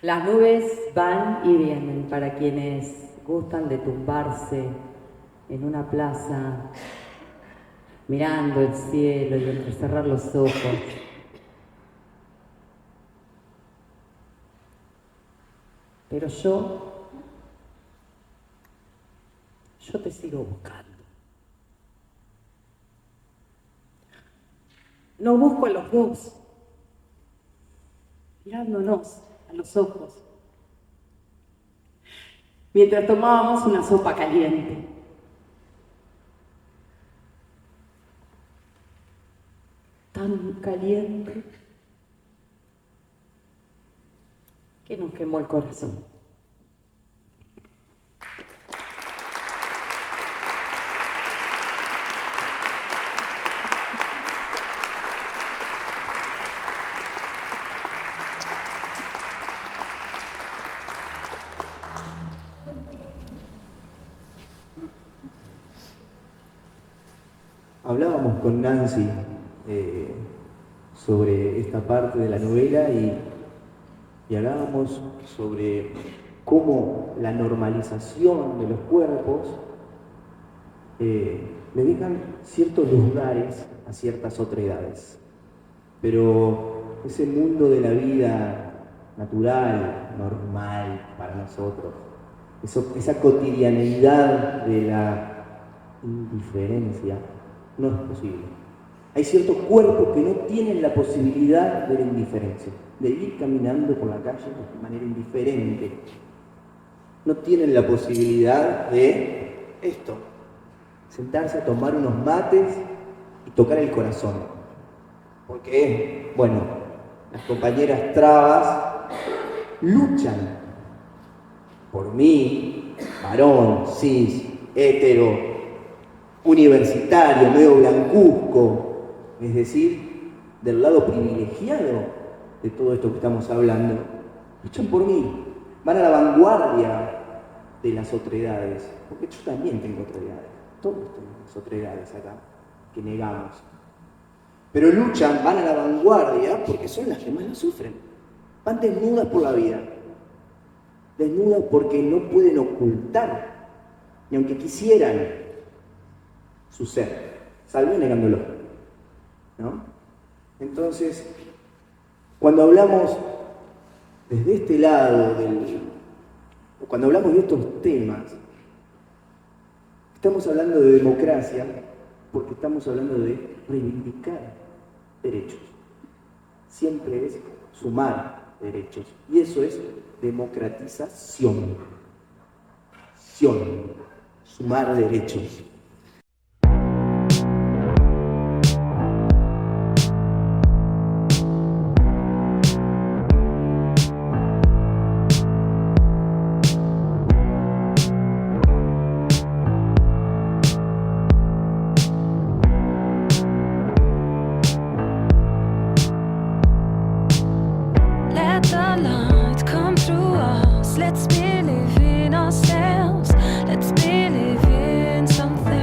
Las nubes van y vienen para quienes gustan de tumbarse en una plaza, mirando el cielo y entrecerrar los ojos. Pero yo te sigo buscando. lo busco a los dos, mirándonos a los ojos, mientras tomábamos una sopa caliente. Tan caliente que nos quemó el corazón. Hablábamos con Nancy sobre esta parte de la novela y hablábamos sobre cómo la normalización de los cuerpos le dejan ciertos lugares a ciertas otredades. Pero ese mundo de la vida natural, normal para nosotros, esa cotidianeidad de la indiferencia, no es posible. Hay ciertos cuerpos que no tienen la posibilidad de la indiferencia, de ir caminando por la calle de manera indiferente. No tienen la posibilidad de esto, sentarse a tomar unos mates y tocar el corazón. Porque, bueno, las compañeras trabas luchan por mí, varón, cis, hétero, universitario, medio blancuzco, es decir, del lado privilegiado de todo esto que estamos hablando, luchan por mí, van a la vanguardia de las otredades, porque yo también tengo otredades, todos tenemos otredades acá, que negamos. Pero luchan, van a la vanguardia porque son las que más lo sufren. Van desnudas por la vida, desnudas porque no pueden ocultar, ni aunque quisieran, su ser, salvo negándolo. ¿No? Entonces, cuando hablamos desde este lado, cuando hablamos de estos temas, estamos hablando de democracia porque estamos hablando de reivindicar derechos. Siempre es sumar derechos. Y eso es democratización. Sumar derechos. Let's believe in ourselves. Let's believe in something.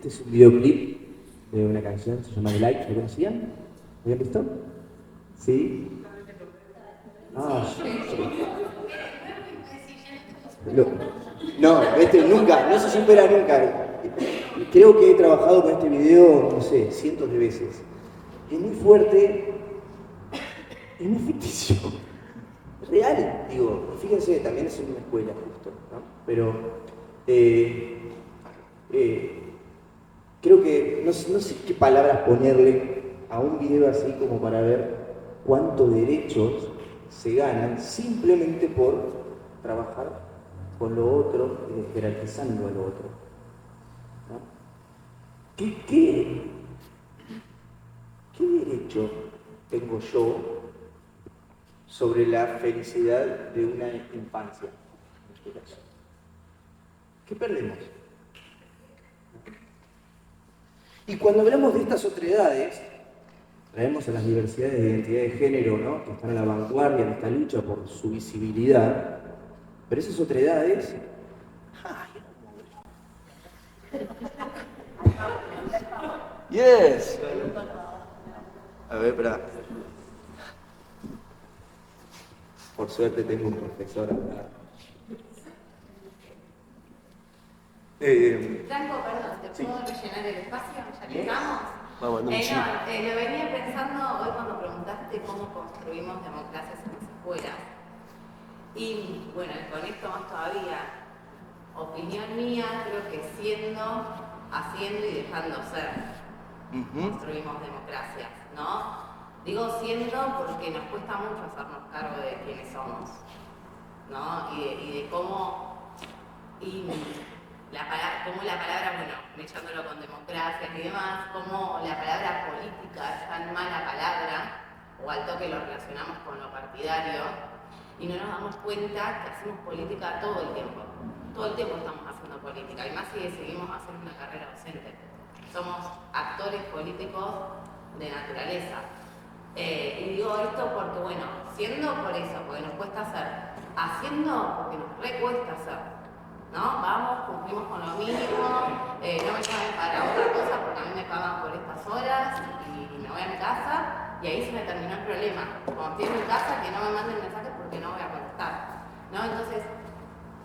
Este es un videoclip de una canción, se llama The Light, ¿lo conocían? ¿Lo habían visto? ¿Sí? Ah, no, nunca, no se supera nunca. Creo que he trabajado con este video, no sé, cientos de veces. Es muy fuerte, es muy ficticio. Es real, digo, fíjense, también es en una escuela justo, ¿no? Pero creo que, no sé qué palabras ponerle a un video así como para ver cuántos derechos se ganan simplemente por trabajar con lo otro y jerarquizando a lo otro, ¿no? ¿Qué derecho tengo yo sobre la felicidad de una infancia, en este caso? ¿Qué perdemos? Y cuando hablamos de estas otredades, traemos a las diversidades de identidad de género, ¿no?, que están a la vanguardia en esta lucha por su visibilidad, pero esas otredades... Yes. A ver, espera. Por suerte tengo un profesor acá. Franco, perdón, ¿te puedo rellenar el espacio? ¿Ya que estamos? Vamos, no, lo venía pensando hoy cuando preguntaste cómo construimos democracias en las escuelas. Y bueno, conecto más todavía. Opinión mía, creo que siendo, haciendo y dejando ser, construimos democracias, ¿no? Digo siendo porque nos cuesta mucho hacernos cargo de quiénes somos, ¿no? Y de cómo... como la palabra, bueno, mechándolo con democracias y demás, como la palabra política es tan mala palabra, o al toque lo relacionamos con lo partidario, y no nos damos cuenta que hacemos política todo el tiempo. Todo el tiempo estamos haciendo política, y más si decidimos hacer una carrera docente. Somos actores políticos de naturaleza. Y digo esto porque, bueno, siendo por eso, porque nos cuesta hacer, haciendo porque nos recuesta hacer, ¿no? Vamos, cumplimos con lo mínimo, no me llamen para otra cosa porque a mí me pagan por estas horas y me voy a mi casa y ahí se me terminó el problema. Cuando estoy en mi casa, que no me manden mensajes porque no voy a contestar, ¿no? Entonces,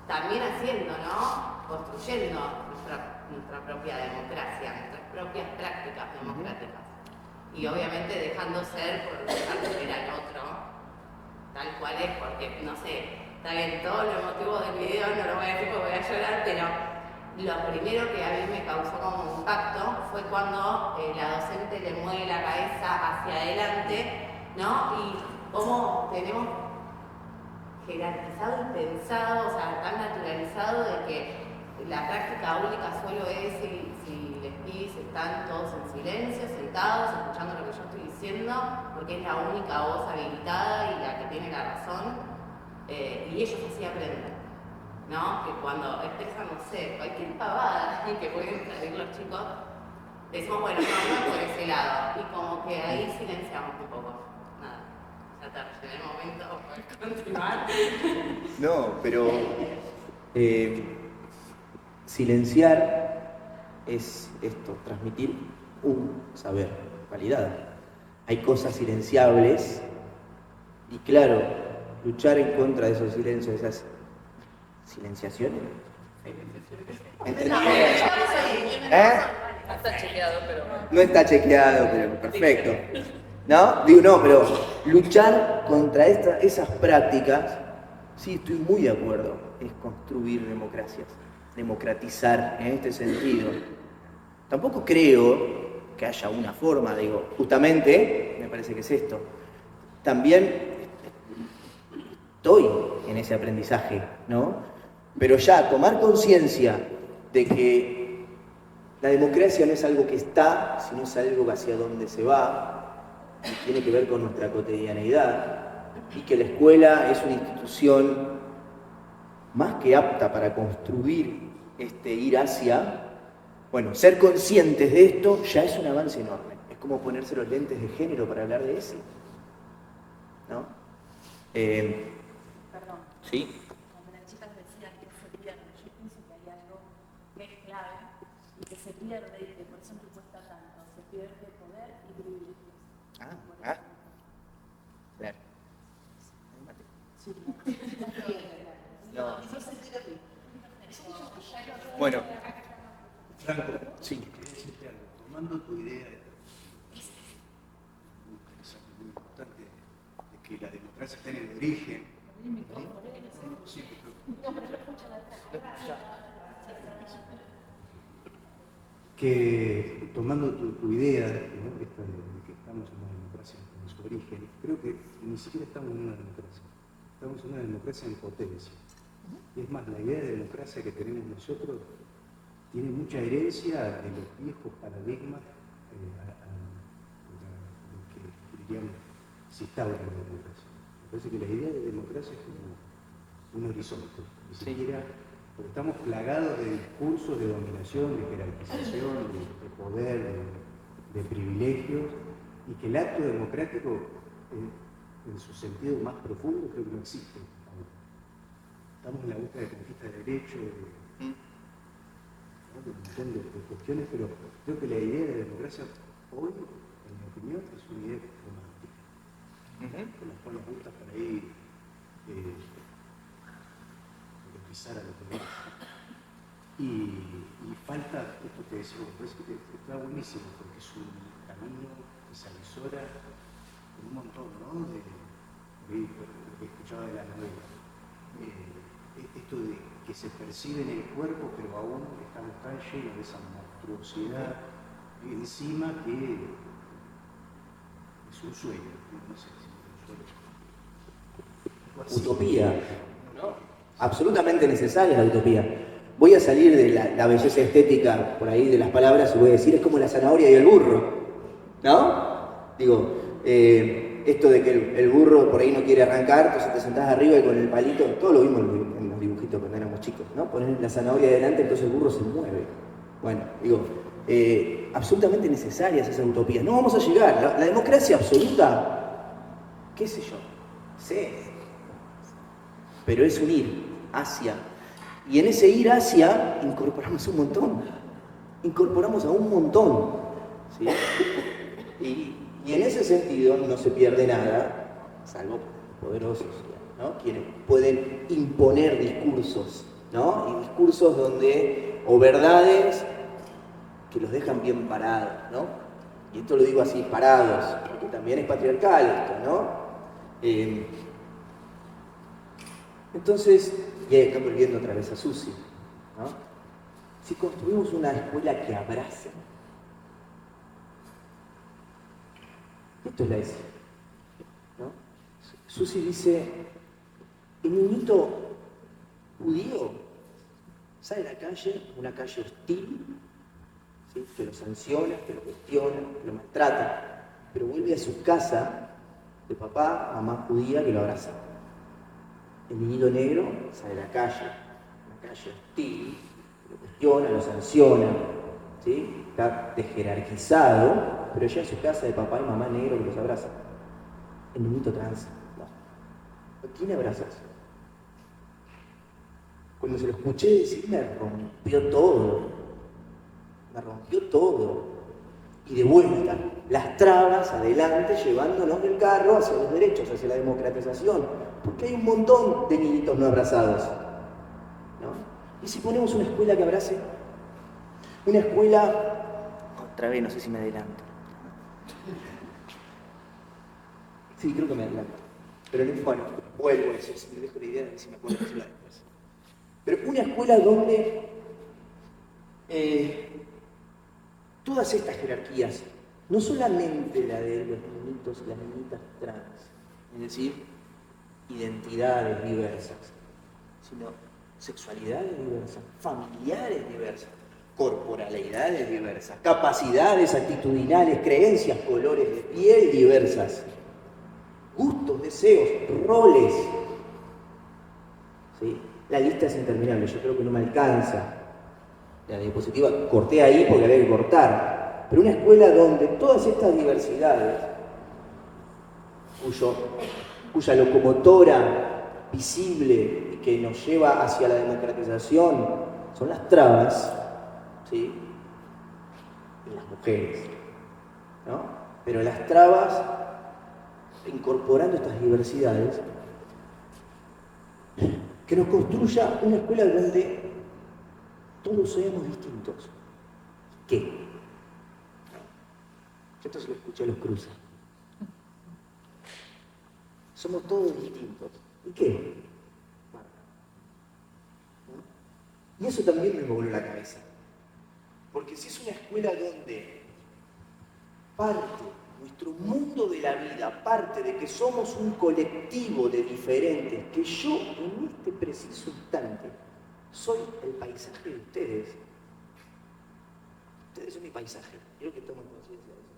también haciendo, ¿no? Construyendo nuestra propia democracia, nuestras propias prácticas democráticas. Y obviamente dejando ser por dejar de ver al otro, tal cual es, porque, no sé, está bien, todo lo emotivo del video, no lo voy a decir porque voy a llorar, pero lo primero que a mí me causó como impacto fue cuando la docente le mueve la cabeza hacia adelante, ¿no? Y cómo tenemos jerarquizado y pensado, o sea, tan naturalizado de que la práctica única solo es si les pibes están todos en silencio, sentados, escuchando lo que yo estoy diciendo, porque es la única voz habilitada y la que tiene la razón, y ellos así aprenden, ¿no? Que cuando expresan, no sé, cualquier pavada que pueden salir los chicos, decimos, bueno, no por ese lado, y como que ahí silenciamos un poco. Nada, ya te rellené el momento, puedes continuar. No, pero silenciar es esto, transmitir un saber, validado. Hay cosas silenciables y claro, luchar en contra de esos silencios, esas silenciaciones. No está chequeado, pero... No está chequeado, pero perfecto. ¿No? Digo, no, pero luchar contra esas prácticas, sí, estoy muy de acuerdo, es construir democracias, democratizar en este sentido. Tampoco creo que haya una forma, digo, justamente, me parece que es esto. También estoy en ese aprendizaje, ¿no? Pero ya tomar conciencia de que la democracia no es algo que está, sino es algo hacia donde se va, y tiene que ver con nuestra cotidianeidad, y que la escuela es una institución más que apta para construir este ir hacia, bueno, ser conscientes de esto ya es un avance enorme. Es como ponerse los lentes de género para hablar de eso, ¿no? Perdón. Sí. Cuando las chicas decían que se pierden, yo pienso que hay algo que es clave y que se pierde, y que por eso me cuesta tanto, se pierde poder y privilegios. Claro. Sí. No. Bueno. Franco, Sí. quería decirte algo. Tomando tu idea de muy interesante, muy importante, de que la democracia está en el origen. Sí, que tomando tu idea, ¿no? Esta de que estamos en una democracia en su origen, creo que ni siquiera estamos en una democracia, estamos en una democracia en potencia. Y es más, la idea de democracia que tenemos nosotros tiene mucha herencia de los viejos paradigmas que dirían se instaura la democracia. Me parece que la idea de democracia es como un horizonte, ni siquiera, porque estamos plagados de discursos de dominación, de jerarquización, de poder, de privilegios, y que el acto democrático, en su sentido más profundo, creo que no existe. Estamos en la búsqueda de conquista de derechos, de un montón de cuestiones, pero creo que la idea de democracia hoy, en mi opinión, es una idea romántica, con la cual nos gusta por ahí pisar a lo que es. Y falta esto que decimos, parece que está buenísimo, porque es un camino que se avisora con un montón, ¿no? De lo que escuchaba de la novela. Esto de que se percibe en el cuerpo, pero aún estamos tan llenos de esa monstruosidad encima que es un sueño, no sé si es un sueño. Utopía, ¿no? Absolutamente necesaria la utopía. Voy a salir de la belleza estética por ahí de las palabras y voy a decir, es como la zanahoria y el burro, ¿no? Digo, esto de que el burro por ahí no quiere arrancar, entonces te sentás arriba y con el palito, todo lo vimos en los dibujitos cuando éramos chicos, ¿no? Poner la zanahoria adelante, entonces el burro se mueve. Bueno, digo, absolutamente necesarias esas utopías. No vamos a llegar. La democracia absoluta, qué sé yo, sí, pero es un ir hacia. Y en ese ir hacia incorporamos un montón. Incorporamos a un montón. ¿Sí? Y en ese sentido no se pierde nada, salvo poderosos, ¿no? Quienes pueden imponer discursos, ¿no? Y discursos donde, o verdades que los dejan bien parados, ¿no? Y esto lo digo así, parados, porque también es patriarcal esto, ¿no? Entonces, y ahí está volviendo otra vez a Susi, ¿no? Si construimos una escuela que abrace, esto es la ESI, ¿no? Susi dice, el niñito judío sale a la calle, una calle hostil, ¿sí? Que lo sanciona, que lo cuestiona, que lo maltrata, pero vuelve a su casa de papá, mamá judía que lo abraza. El niñito negro sale a la calle, una calle hostil, lo cuestiona, lo sanciona, ¿sí? Está desjerarquizado, pero llega a su casa de papá y mamá negro que los abraza. El niñito trans, no. ¿A quién abrazas? Cuando se lo escuché decir, me rompió todo. Me rompió todo. Y de vuelta, las trabas adelante, llevándonos del carro hacia los derechos, hacia la democratización. Porque hay un montón de niñitos no abrazados, ¿no? ¿Y si ponemos una escuela que abrace? Una escuela... Otra vez, no sé si me adelanto. Sí, creo que me adelanto. Pero bueno, vuelvo a eso, si me dejo la idea, si me acuerdo decirla después. Pero una escuela donde todas estas jerarquías, no solamente la de los niñitos y las niñitas trans, es decir, identidades diversas, sino sexualidades diversas, familiares diversas, corporalidades diversas, capacidades actitudinales, creencias, colores de piel diversas, gustos, deseos, roles. ¿Sí? La lista es interminable, yo creo que no me alcanza. La diapositiva corté ahí porque había que cortar. Pero una escuela donde todas estas diversidades, cuya locomotora visible y que nos lleva hacia la democratización son las trabas, ¿sí? en las mujeres, ¿no? Pero las trabas, incorporando estas diversidades, que nos construya una escuela donde todos seamos distintos. ¿Qué? Yo esto se lo escuché a los Cruces. Somos todos distintos. ¿Y qué? ¿No? Y eso también me voló la cabeza. Porque si es una escuela donde parte nuestro mundo de la vida, parte de que somos un colectivo de diferentes, que yo en este preciso instante soy el paisaje de ustedes. Ustedes son mi paisaje. Quiero que tomen conciencia de eso.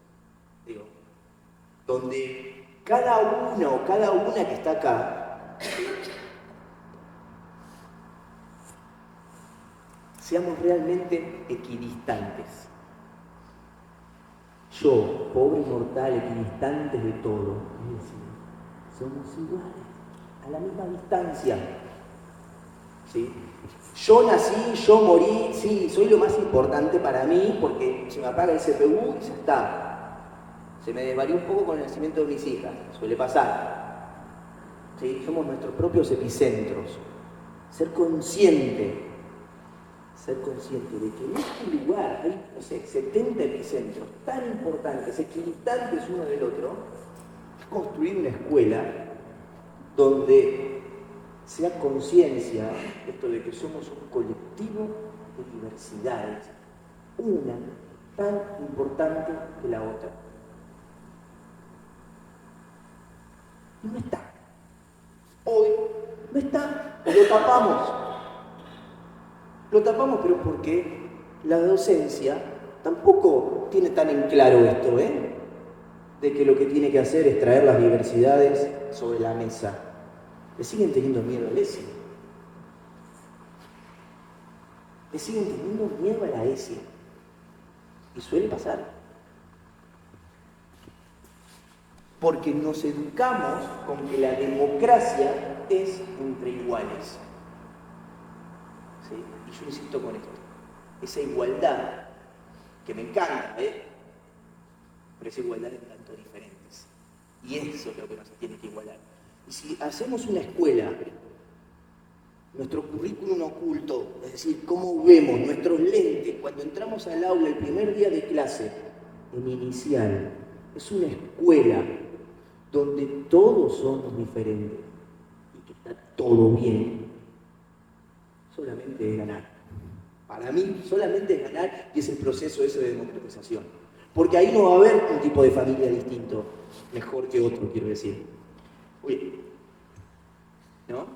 Digo, donde cada uno o cada una que está acá seamos realmente equidistantes. Yo, pobre mortal, equidistantes de todo, es decir, somos iguales, a la misma distancia. ¿Sí? Yo nací, yo morí, sí, soy lo más importante para mí porque se me apaga el CPU y ya está. Se me desvarió un poco con el nacimiento de mis hijas, suele pasar. ¿Sí? Somos nuestros propios epicentros. Ser consciente de que en este lugar hay, no sé, 70 epicentros tan importantes, equidistantes uno del otro, es construir una escuela donde sea conciencia esto de que somos un colectivo de diversidades, una tan importante que la otra. Y no está. Hoy no está, lo tapamos. Lo tapamos, pero porque la docencia tampoco tiene tan en claro esto, de que lo que tiene que hacer es traer las diversidades sobre la mesa. Le siguen teniendo miedo a la ESI. Le siguen teniendo miedo a la ESI. Y suele pasar. Porque nos educamos con que la democracia es entre iguales. ¿Sí? Y yo insisto con esto. Esa igualdad, que me encanta, pero esa igualdad en tanto diferentes. Y eso es lo que nos tiene que igualar. Y si hacemos una escuela, nuestro currículum oculto, es decir, cómo vemos nuestros lentes cuando entramos al aula el primer día de clase, en inicial, es una escuela donde todos somos diferentes y que está todo bien, solamente es ganar. Para mí, solamente es ganar y es el proceso ese de democratización. Porque ahí no va a haber un tipo de familia distinto, mejor que otro, quiero decir. Oye, ¿no?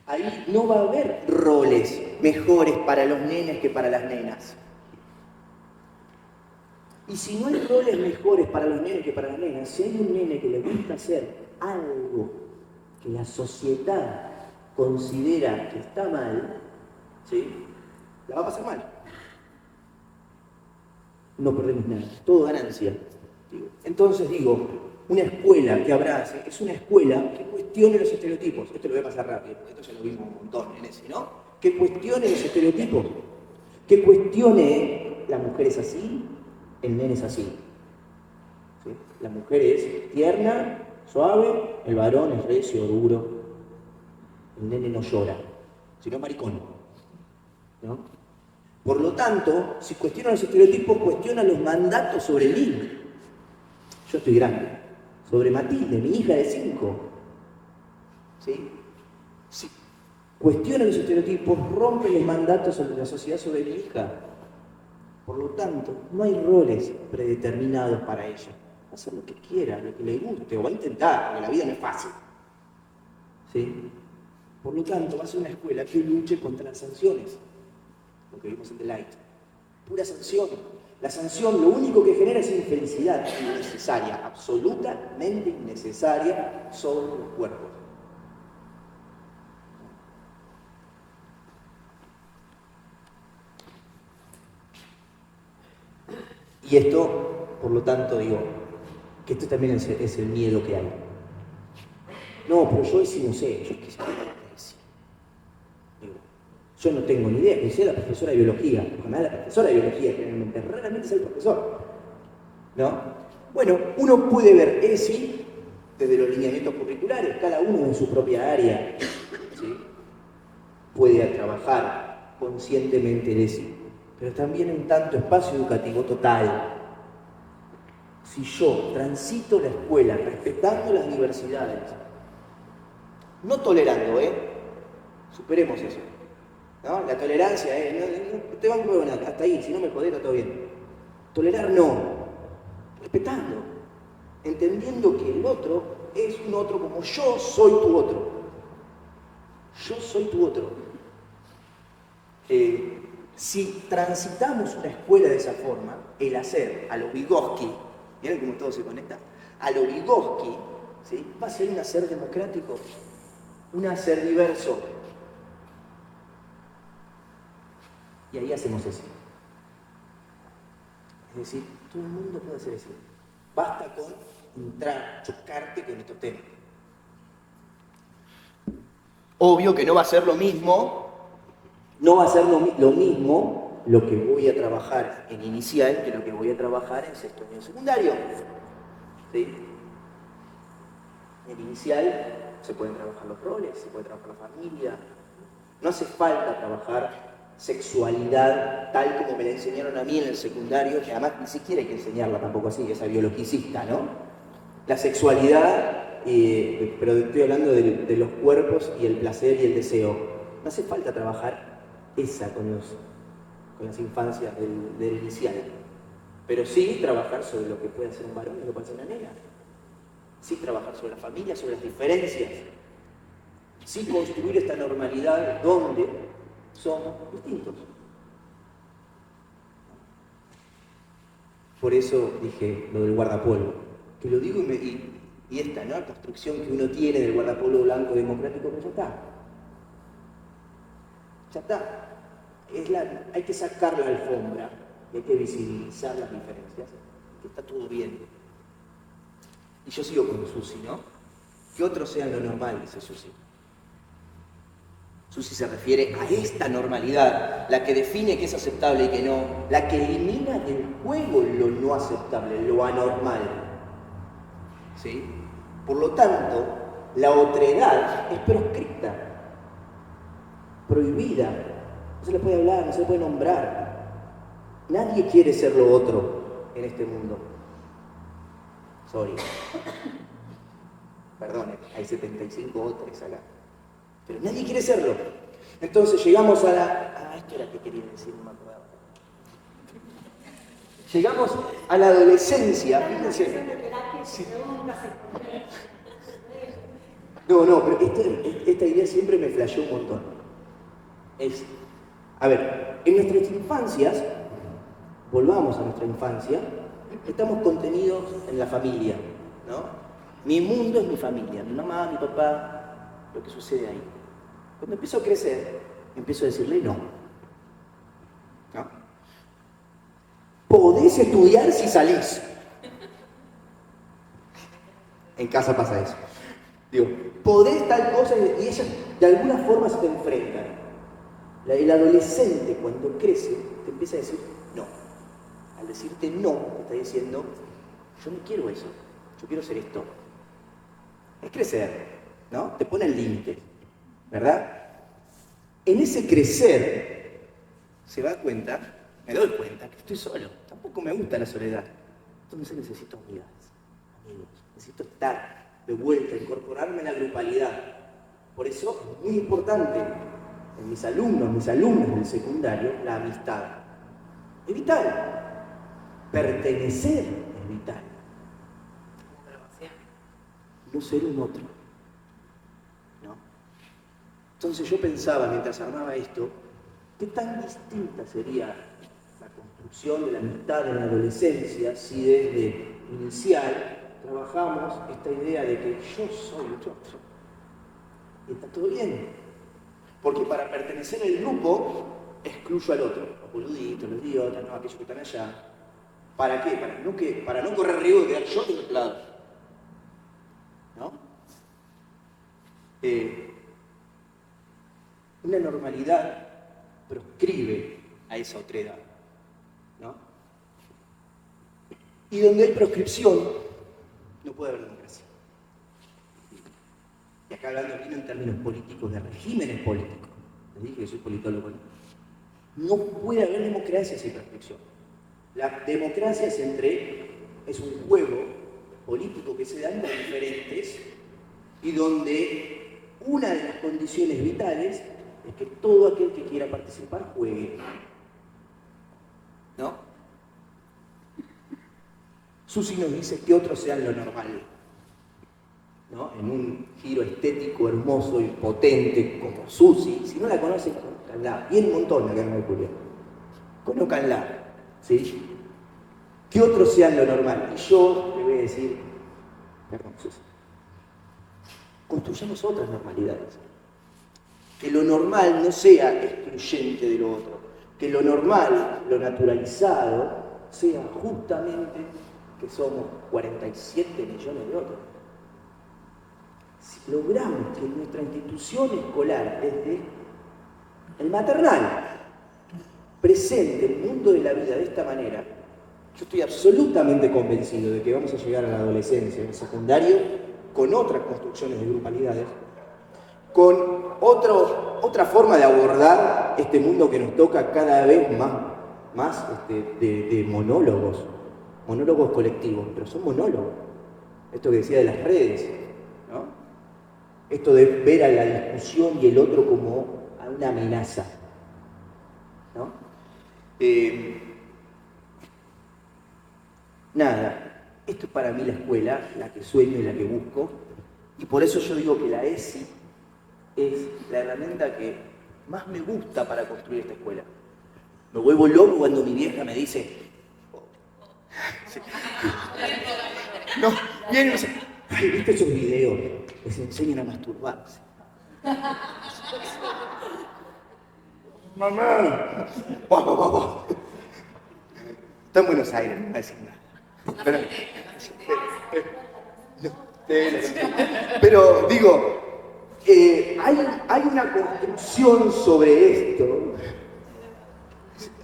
Ahí no va a haber roles mejores para los nenes que para las nenas. Y si no hay roles mejores para los nenes que para las nenas, si hay un nene que le gusta hacer algo que la sociedad considera que está mal, ¿sí? La va a pasar mal. No perdemos nada, todo ganancia. Entonces digo, una escuela que abrace es una escuela que cuestione los estereotipos. Esto lo voy a pasar rápido, porque esto ya lo vimos un montón en ese, ¿no? Que cuestione los estereotipos. Que cuestione, la mujer es así, el nene es así. ¿Sí? La mujer es tierna, suave, el varón es recio, duro. El nene no llora, sino maricón. ¿No? Por lo tanto, si cuestiona los estereotipos, cuestiona los mandatos sobre mí. Yo estoy grande. Sobre Matilde, mi hija de 5. ¿Sí? Si cuestiona los estereotipos, rompe los mandatos sobre la sociedad sobre mi hija. Por lo tanto, no hay roles predeterminados para ella. Va a hacer lo que quiera, lo que le guste, o va a intentar, porque la vida no es fácil. ¿Sí? Por lo tanto, va a ser una escuela que luche contra las sanciones. Lo que vimos en The Light. Pura sanción. La sanción lo único que genera es infelicidad innecesaria, absolutamente innecesaria sobre los cuerpos. Y esto, por lo tanto, digo, que esto también es el miedo que hay. No, pero yo sí no sé, yo es que sé. Digo, Yo no tengo ni idea, que sea la profesora de biología, porque además la profesora de biología generalmente, raramente es el profesor, ¿no? Bueno, uno puede ver ESI desde los lineamientos curriculares, cada uno en su propia área, ¿sí? Puede trabajar conscientemente el ESI, pero también en tanto espacio educativo total. Si yo transito la escuela respetando las diversidades, no tolerando, superemos eso, ¿no? La tolerancia, no te van a hasta ahí, si no me jodés, está todo bien. Tolerar no, respetando, entendiendo que el otro es un otro como yo soy tu otro. Yo soy tu otro. Si transitamos una escuela de esa forma, el hacer a lo Vygotsky, miren cómo todo se conecta, a lo Vygotsky, ¿sí? Va a ser un hacer democrático, un hacer diverso. Y ahí hacemos eso. Es decir, todo el mundo puede hacer eso. Basta con entrar, chocarte con estos temas. Obvio que no va a ser lo mismo, no va a ser lo mismo lo que voy a trabajar en inicial que lo que voy a trabajar en sexto año secundario. ¿Sí? En inicial se pueden trabajar los roles, se puede trabajar la familia. No hace falta trabajar sexualidad tal como me la enseñaron a mí en el secundario, que además ni siquiera hay que enseñarla tampoco así, esa biologicista, ¿no? La sexualidad, pero estoy hablando de los cuerpos y el placer y el deseo. No hace falta trabajar esa con las infancias del inicial, pero sí trabajar sobre lo que puede hacer un varón y lo que puede hacer una nena. Sí trabajar sobre la familia, sobre las diferencias. Sí construir esta normalidad donde somos distintos. Por eso dije lo del guardapolvo, que lo digo y esta, ¿no? Construcción que uno tiene del guardapolvo blanco democrático, pero ya está. Ya está. Hay que sacar la alfombra, y hay que visibilizar las diferencias, que está todo bien. Y yo sigo con Susi, ¿no? Que otros sean lo normal, dice Susi. Susi se refiere a esta normalidad, la que define qué es aceptable y qué no, la que elimina del juego lo no aceptable, lo anormal. ¿Sí? Por lo tanto, la otredad es proscripta, prohibida, no se le puede hablar, no se le puede nombrar. Nadie quiere ser lo otro en este mundo. Sorry. Perdón, hay 75 otros acá. Pero nadie quiere serlo. Entonces llegamos a la... esto era lo que quería decir, no me acordaba. Llegamos a la adolescencia, fíjense. Sí. No, pero esta idea siempre me flasheó un montón. A ver, en nuestras infancias, volvamos a nuestra infancia, estamos contenidos en la familia, ¿no? Mi mundo es mi familia, mi mamá, mi papá, lo que sucede ahí. Cuando empiezo a crecer, empiezo a decirle no. ¿No? Podés estudiar si salís. En casa pasa eso. Digo, podés tal cosa y ellas de alguna forma se te enfrentan. El adolescente cuando crece te empieza a decir no. Al decirte no, te está diciendo, yo no quiero eso, yo quiero ser esto. Es crecer, ¿no? Te pone el límite, ¿verdad? En ese crecer, se da cuenta, me doy cuenta que estoy solo, tampoco me gusta la soledad. Entonces necesito amigas, amigos, necesito estar de vuelta, incorporarme en la grupalidad. Por eso es muy importante en mis alumnos, mis alumnas del secundario, la amistad. Es vital. Pertenecer es vital. No ser un otro. ¿No? Entonces yo pensaba, mientras armaba esto, qué tan distinta sería la construcción de la amistad en la adolescencia si desde inicial trabajamos esta idea de que yo soy el otro. Y está todo bien. Porque para pertenecer al grupo, excluyo al otro. Los boluditos, los idiotas, no, aquellos que están allá. ¿Para qué? Para no correr riesgo de quedar yo del otro lado. ¿No? Una normalidad proscribe a esa otredad, ¿no? Y donde hay proscripción, no puede haber democracia. Y acá hablando aquí en términos políticos, de regímenes políticos. Les dije que soy politólogo. No puede haber democracia sin proscripción. La democracia es un juego político que se da entre diferentes y donde una de las condiciones vitales es que todo aquel que quiera participar juegue. ¿No? Susi nos dice que otros sean lo normal, ¿no? En un giro estético hermoso y potente como Susi. Si no la conocen, conózcanla. Bien un montón acá en Mercurio. Conózcanla, ¿sí? Que otros sean lo normal. Y yo le voy a decir, perdón, Susi, construyamos otras normalidades. Que lo normal no sea excluyente de lo otro. Que lo normal, lo naturalizado, sea justamente que somos 47 millones de otros. Si logramos que nuestra institución escolar, desde el maternal, presente el mundo de la vida de esta manera, yo estoy absolutamente convencido de que vamos a llegar a la adolescencia, al secundario, con otras construcciones de grupalidades, con otra forma de abordar este mundo que nos toca cada vez más de monólogos colectivos, pero son monólogos. Esto que decía de las redes, ¿no? Esto de ver a la discusión y el otro como a una amenaza, ¿no? Nada, esto es para mí la escuela, la que sueño y la que busco, y por eso yo digo que la ESI es la herramienta que más me gusta para construir esta escuela. Me vuelvo loco cuando mi vieja me dice... No, viene y me dice, ay, ¿viste esos videos? Les enseñan a masturbarse. Mamá. Wow. Está en Buenos Aires, no va a decir nada. Pero digo, hay una construcción sobre esto.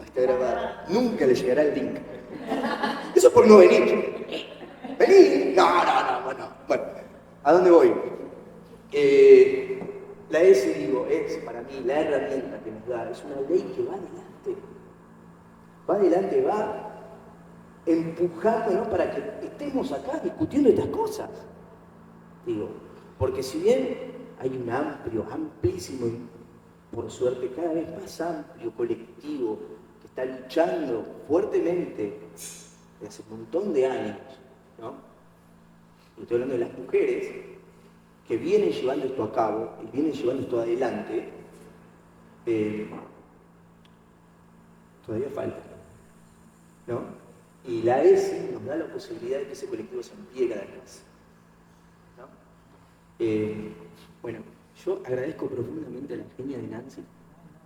Está grabado. Nunca le llegará el link. Eso por no venir. ¿Venir? No, bueno. ¿A dónde voy? La ESI, digo, es para mí la herramienta que nos da, es una ley que va adelante, va empujándonos para que estemos acá discutiendo estas cosas. Digo, porque si bien hay un amplísimo, por suerte cada vez más amplio colectivo que está luchando fuertemente desde hace un montón de años, ¿no? Y estoy hablando de las mujeres que vienen llevando esto a cabo y vienen llevando esto adelante, todavía falta, ¿no? Y la ESI nos da la posibilidad de que ese colectivo se amplíe cada vez más, ¿no? Bueno, yo agradezco profundamente a la genia de Nancy.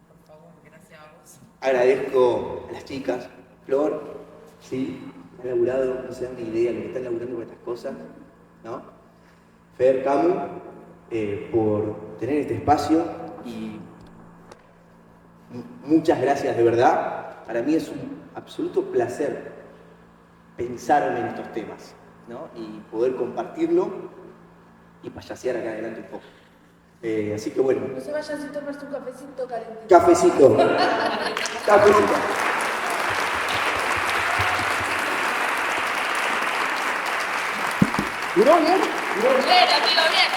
Por favor, gracias a vos. Agradezco a las chicas, Flor, sí, han laburado, no se dan ni idea lo que están laburando con estas cosas, ¿no? Fer, Camu, por tener este espacio y muchas gracias de verdad. Para mí es un absoluto placer pensarme en estos temas, ¿no? Y poder compartirlo y payasear acá adelante un poco. Así que bueno. No se vayan sin tomarse un cafecito calentito. Cafecito. Cafecito. ¿Duró bien? Bien, lo digo bien.